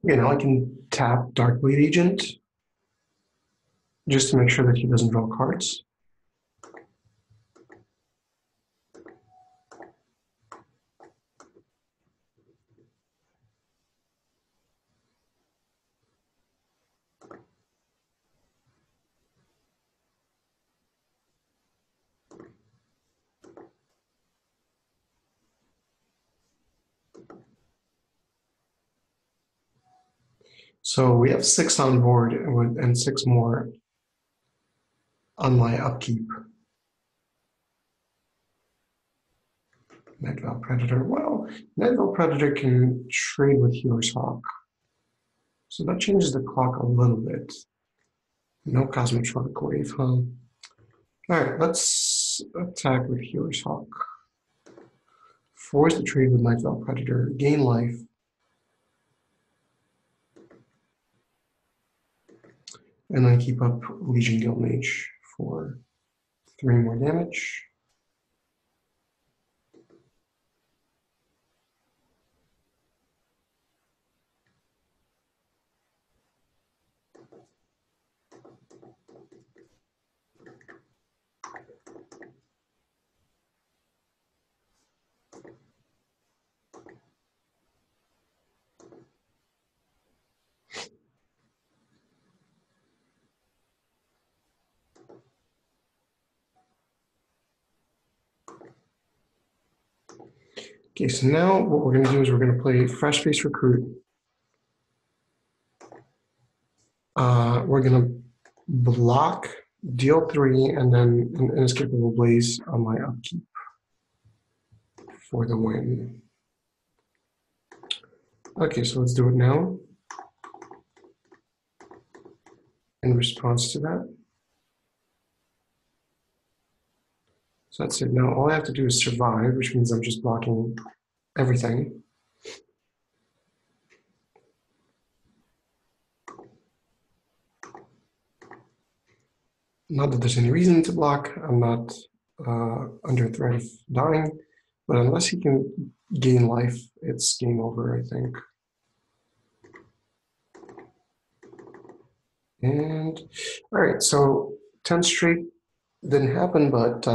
now I can tap Darkblade Agent just to make sure that he doesn't draw cards. So we have 6 on board and 6 more on my upkeep. Nightval Predator. Well, Nightval Predator can trade with Healer's Hawk. So that changes the clock a little bit. No Cosmotronic Wave, huh? Alright, let's attack with Healer's Hawk. Force the trade with Nightval Predator. Gain life. And then keep up Legion Guild Mage for 3 more damage. Okay, so now what we're going to do is we're going to play Fresh Face Recruit. We're going to block, deal 3, and then an Inescapable Blaze on my upkeep for the win. Okay, so let's do it now. In response to that. So that's it. Now all I have to do is survive, which means I'm just blocking everything. Not that there's any reason to block. I'm not under threat of dying, but unless he can gain life, it's game over, I think. And all right, so 10 straight didn't happen, but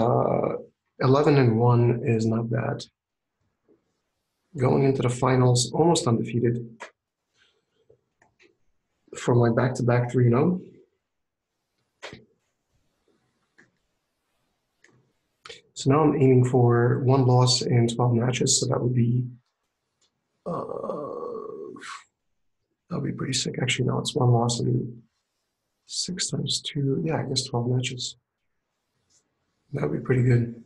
11 and 1 is not bad. Going into the finals, almost undefeated for my back-to-back 3-0. So now I'm aiming for 1 loss in 12 matches, so that would be pretty sick. Actually, no, it's 1 loss in 6 times 2. Yeah, I guess 12 matches. That would be pretty good.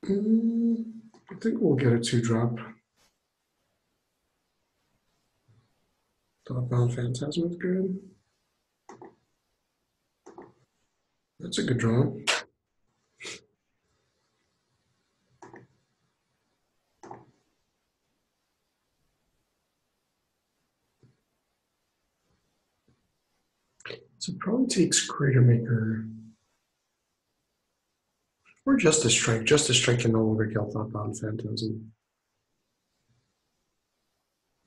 I think we'll get a 2-drop. Top-bound Phantasm is good. That's a good draw. So it probably takes Crater Maker or Justice Strike. Justice Strike can no longer kill Top-bound Phantasm.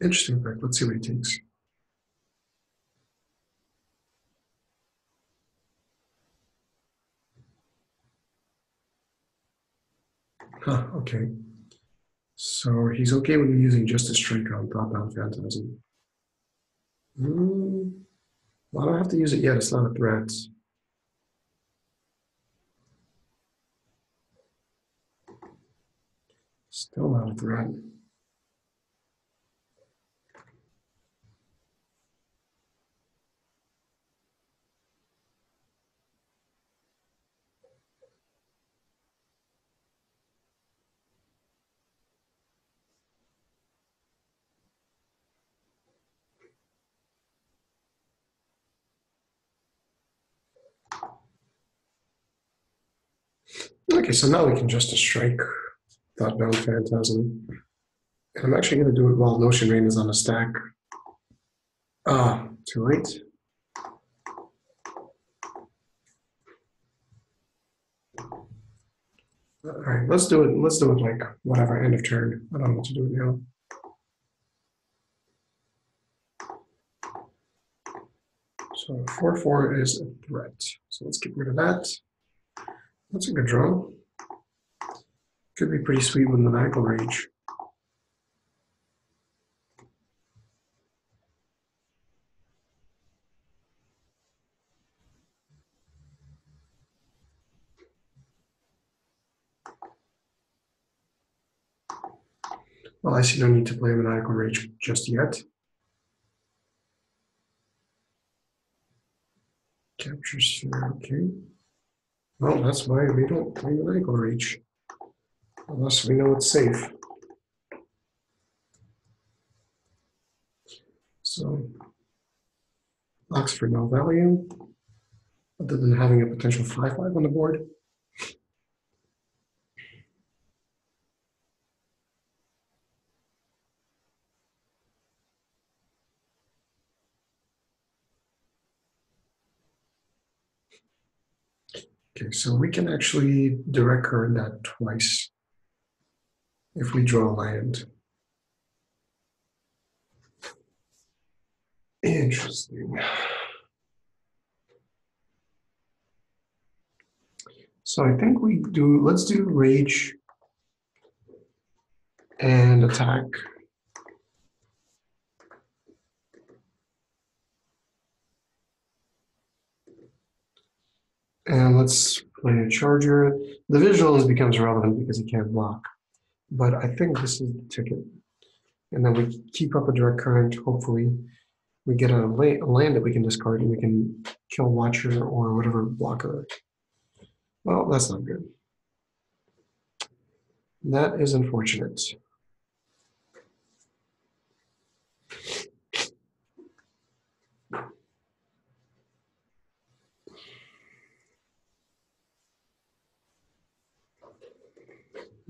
Interesting pick. Let's see what he takes. Huh, okay. So he's okay with me using Justice Strike on Top-bound Phantasm. Well, I don't have to use it yet. It's not a threat. Still not a threat. Okay, so now we can Justice Strike Top-bound Phantasm. And I'm actually going to do it while Notion Rain is on the stack. Too late. All right, let's do it. Let's do it like whatever, end of turn. I don't know what to do it now. So 4/4 is a threat. So let's get rid of that. That's a good draw. Could be pretty sweet with Maniacal Rage. Well, I see no need to play a maniacal rage just yet. Capture sphere, okay. Well, that's why we don't play maniacal rage. Unless we know it's safe. So, locks for no value, other than having a potential 5/5 on the board. Okay, so we can actually direct current that twice if we draw land. Interesting. So I think let's do rage and attack. And let's play a charger. The vigilance becomes relevant because he can't block. But I think this is the ticket. And then we keep up a direct current. Hopefully, we get a land that we can discard and we can kill Watcher or whatever blocker. Well, that's not good. That is unfortunate.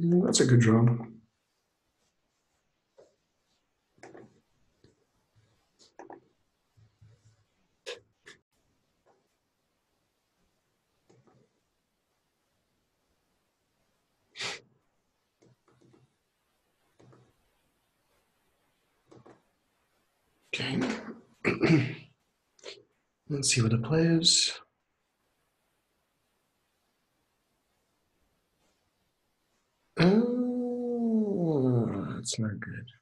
That's a good draw. Okay. Let's see what the play is. Oh, that's not good.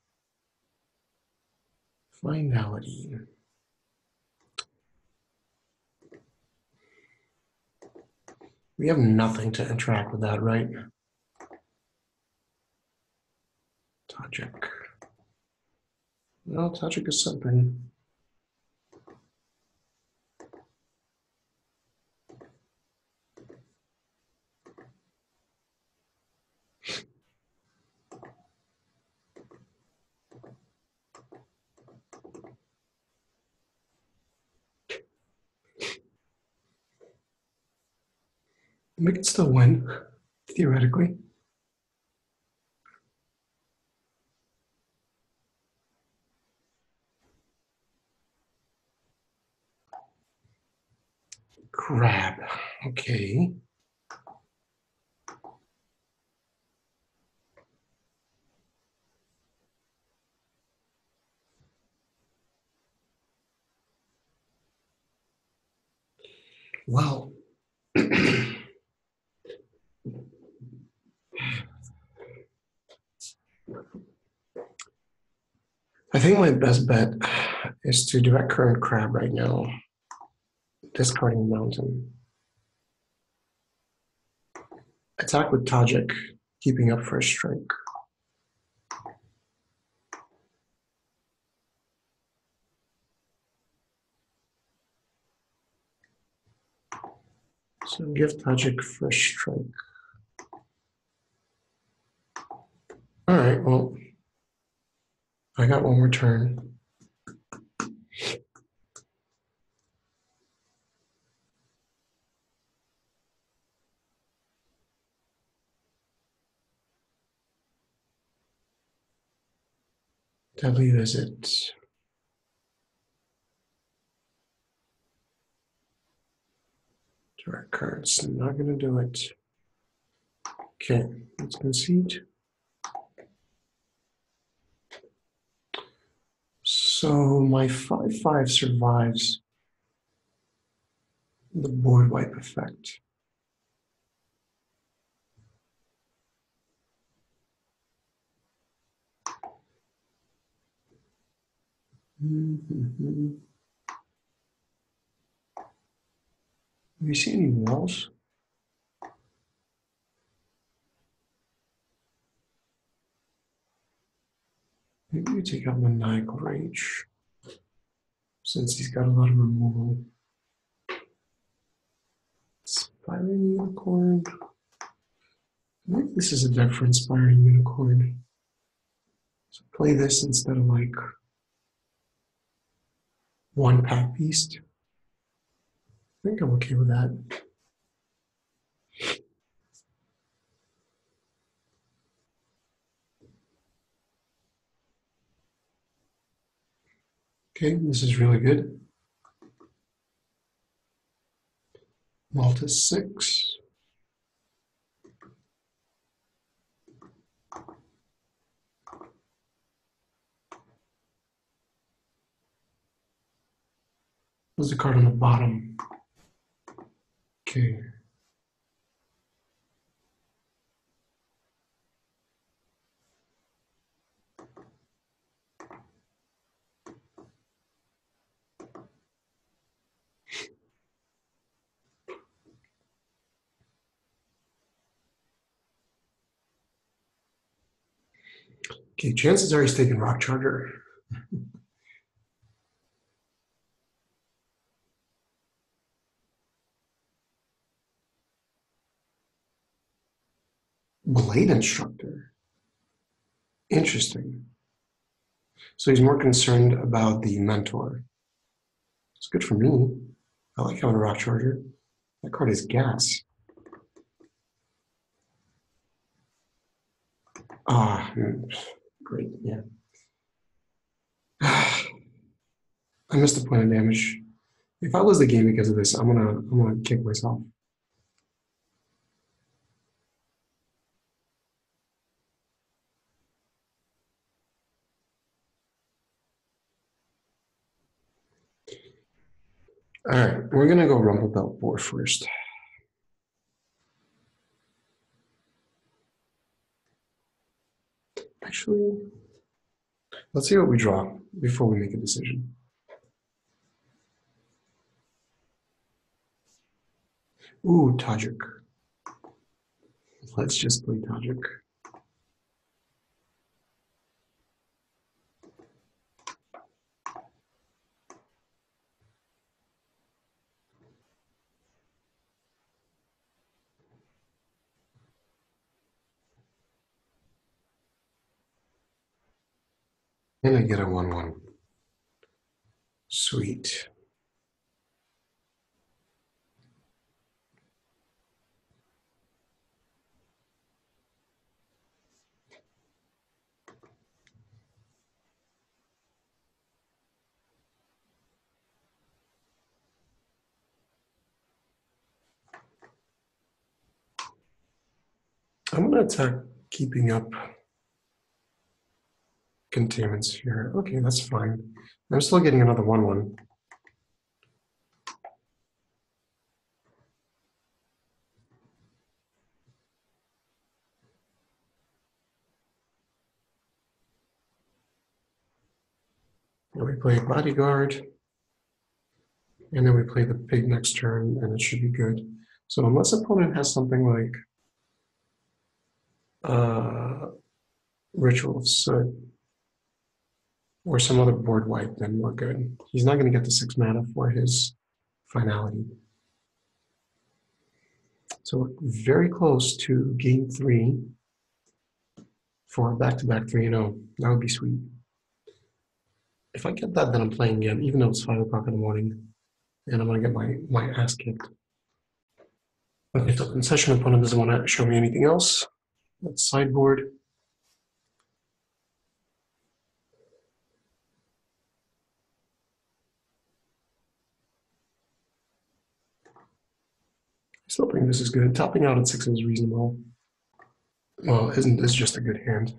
Finality. We have nothing to interact with that, right? Tajik. Well, Tajik is something. We could still win, theoretically. Crap. Okay. Well, I think my best bet is to direct current crab right now, discarding mountain. Attack with Tajik, keeping up first strike. So give Tajik first strike. All right, well, I got one more turn. Deadly Visit. Direct cards, not gonna do it. Okay, let's concede. So my 5/5 survives the board wipe effect. Mm-hmm. Do you see any walls? Maybe you take out Maniacal Rage, since he's got a lot of removal. Inspiring Unicorn. Maybe this is a deck for Inspiring Unicorn. So play this instead of like one Pack Beast. I think I'm okay with that. Okay, this is really good. Malta 6. There's a card on the bottom. Okay. Okay, chances are he's taking Rock Charger. Blade Instructor. Interesting. So he's more concerned about the mentor. It's good for me. I like having a Rock Charger. That card is gas. Ah, great, yeah. I missed the point of damage. If I lose the game because of this, I'm gonna kick myself. All right, we're gonna go Rumble Belt board first. Actually, let's see what we draw before we make a decision. Ooh, Tajik. Let's just play Tajik. And I get a 1/1. Sweet. I'm gonna attack keeping up containments here. Okay, that's fine. I'm still getting another 1/1. And we play Bodyguard, and then we play the pig next turn, and it should be good. So unless opponent has something like Ritual of Soot or some other board wipe, then we're good. He's not going to get the 6 mana for his finality. So we're very close to game 3 for back-to-back 3-0. That would be sweet. If I get that, then I'm playing again, even though it's 5 o'clock in the morning, and I'm going to get my ass kicked. Okay, so concession opponent doesn't want to show me anything else. Let's sideboard. I still think this is good. Topping out at 6 is reasonable. Well, isn't this just a good hand?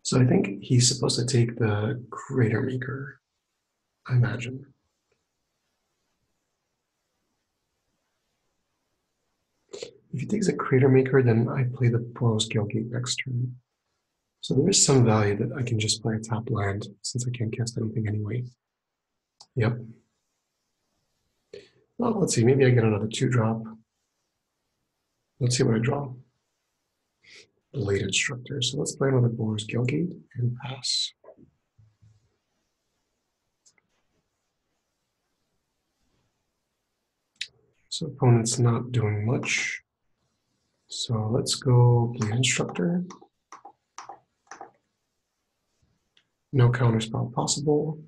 So I think he's supposed to take the Greater Maker, I imagine. If he takes a Crater Maker, then I play the Portal Scale Gate next turn. So there is some value that I can just play a tap land since I can't cast anything anyway. Yep. Well, let's see. Maybe I get another 2-drop. Let's see what I draw. Blade Instructor. So let's play another Boros Gate and pass. So opponent's not doing much. So let's go Blade Instructor. No counterspell possible.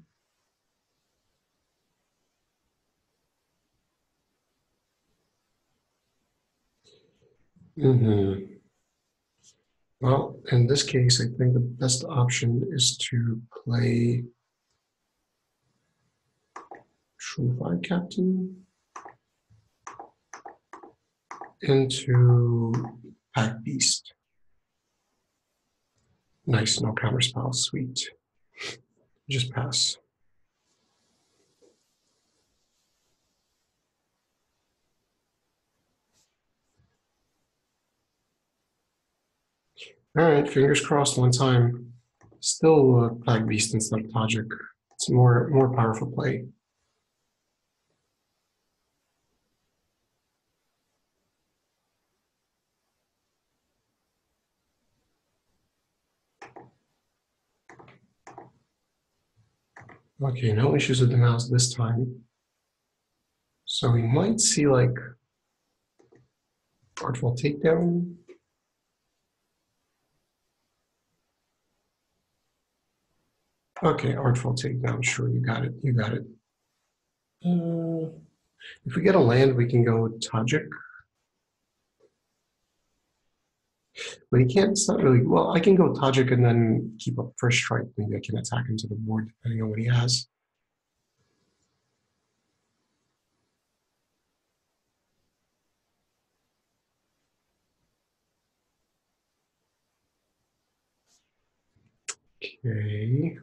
Well, in this case, I think the best option is to play Shroud Captain into Pack Beast. Nice, no counterspell, sweet. Just pass. All right, fingers crossed one time. Still Pack Beast instead of Tajik. It's more powerful play. Okay, no issues with the mouse this time. So we might see like Artful Takedown. Okay, Artful Takedown, sure, you got it, you got it. If we get a land, we can go Tajik. But he can't, it's not really, well, I can go Tajik and then keep up first strike. Maybe I can attack him to the board depending on what he has. Okay.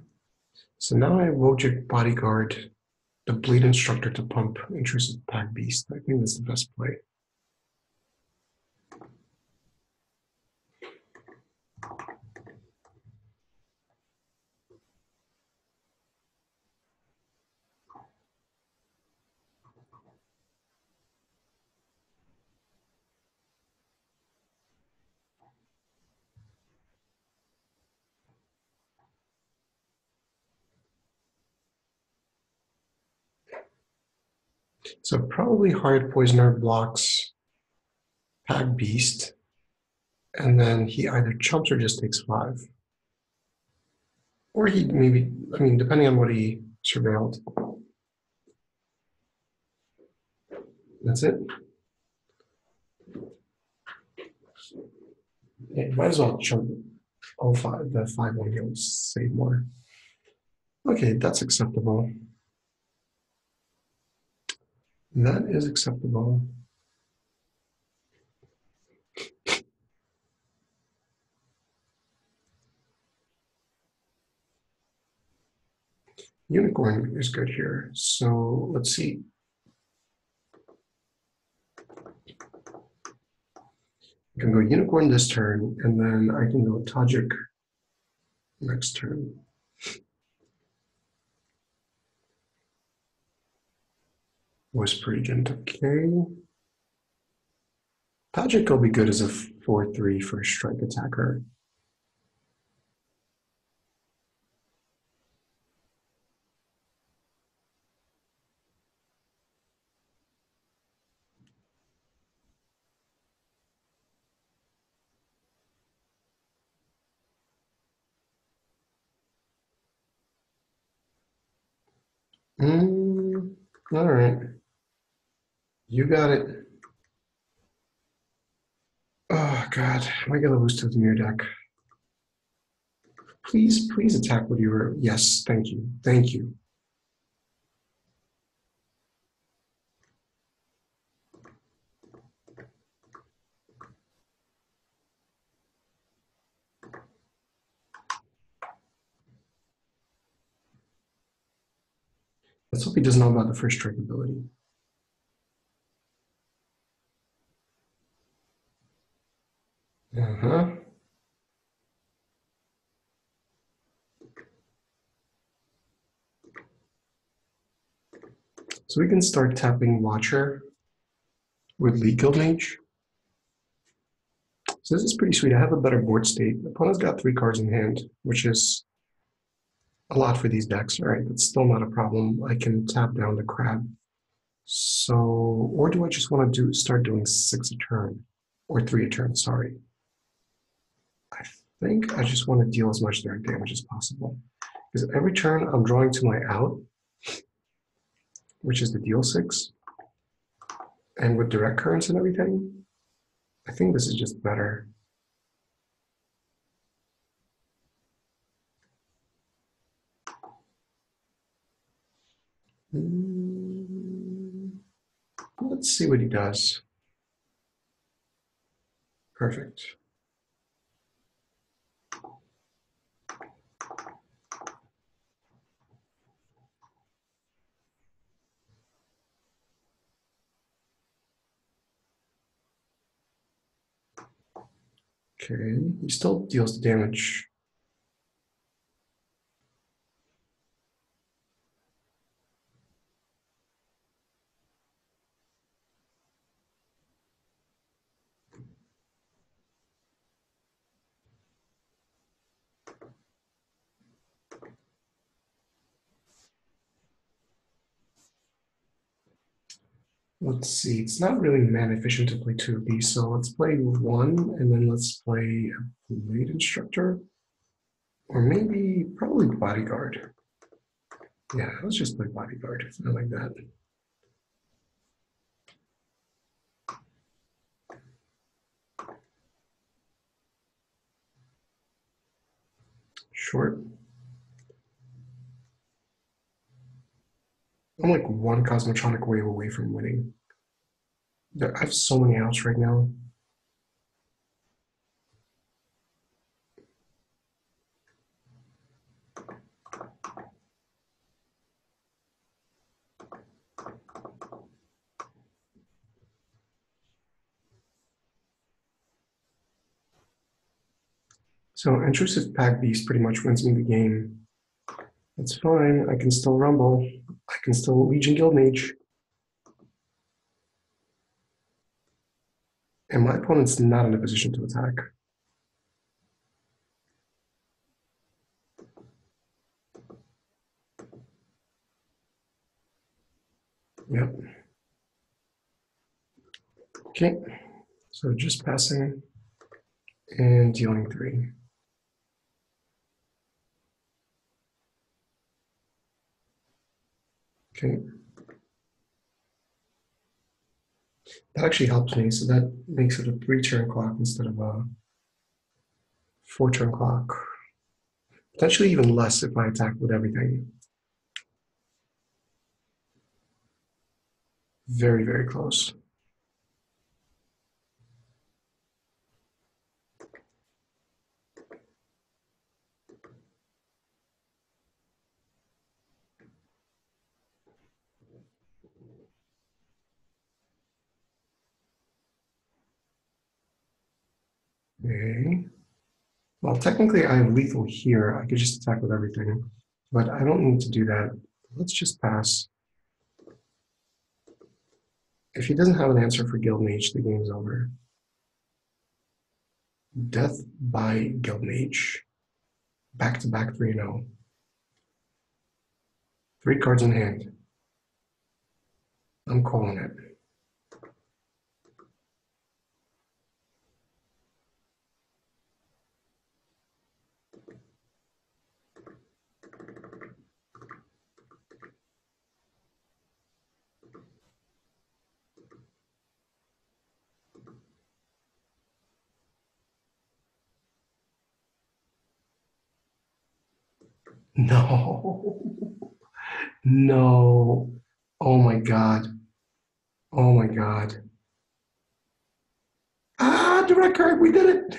So now I Wojcik Bodyguard the Bleed Instructor to pump Intrusive Pack Beast. I think that's the best play. So probably Hard Poisoner blocks Pack Beast, and then he either chumps or just takes 5. Or he maybe, I mean, depending on what he surveilled. That's it. Yeah, might as well chump all 5, the 5-1 he'll save more. Okay, that's acceptable. That is acceptable. Unicorn is good here. So let's see. I can go Unicorn this turn, and then I can go Tajik next turn. Whisper Regent, okay. Tajik will be good as a 4/3 first strike attacker. All right. You got it. Oh, God. Am I going to lose to the mirror deck? Please, please attack what you were. Yes, thank you. Thank you. Let's hope he doesn't know about the first strike ability. Uh-huh. So we can start tapping Watcher with Lead Guild Mage. So this is pretty sweet. I have a better board state. The opponent's got 3 cards in hand, which is a lot for these decks. All right, that's still not a problem. I can tap down the crab. So, or do I just want to start doing 6 a turn? Or 3 a turn, sorry. I think I just want to deal as much direct damage as possible. Because every turn I'm drawing to my out, which is the deal 6. And with direct currents and everything, I think this is just better. Let's see what he does. Perfect. Okay, he still deals damage. Let's see, it's not really mana efficient to play 2 of these, so let's play 1, and then let's play a Blade Instructor. Or maybe, probably Bodyguard. Yeah, let's just play Bodyguard, something like that. Short. I'm like 1 Cosmotronic wave away from winning. I have so many outs right now. So Intrusive Pack Beast pretty much wins me the game. It's fine, I can still Rumble. I can still Legion Guild Mage. And my opponent's not in a position to attack. Yep. Okay, so just passing and dealing 3. Okay. That actually helps me, so that makes it a 3-turn clock instead of a 4-turn clock. Potentially even less if I attack with everything. Very, very close. Okay. Well, technically I have lethal here. I could just attack with everything, but I don't need to do that. Let's just pass. If he doesn't have an answer for Guild Mage, the game's over. Death by Guild Mage. Back-to-back 3-0. 3 cards in hand. I'm calling it. No. No. Oh my God. Oh my God. Ah, direct card. We did it.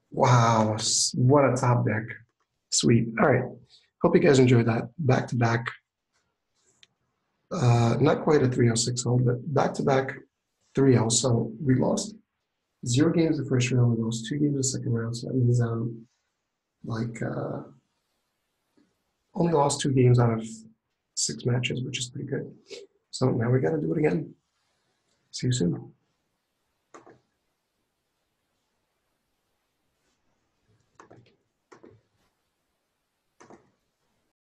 Wow. What a top deck. Sweet. All right. Hope you guys enjoyed that. Back to back Not quite a 3-0, 6-0, but back-to-back 3-0. So we lost 0 games the first round, we lost 2 games the second round. So that means like only lost 2 games out of 6 matches, which is pretty good. So now we got to do it again. See you soon.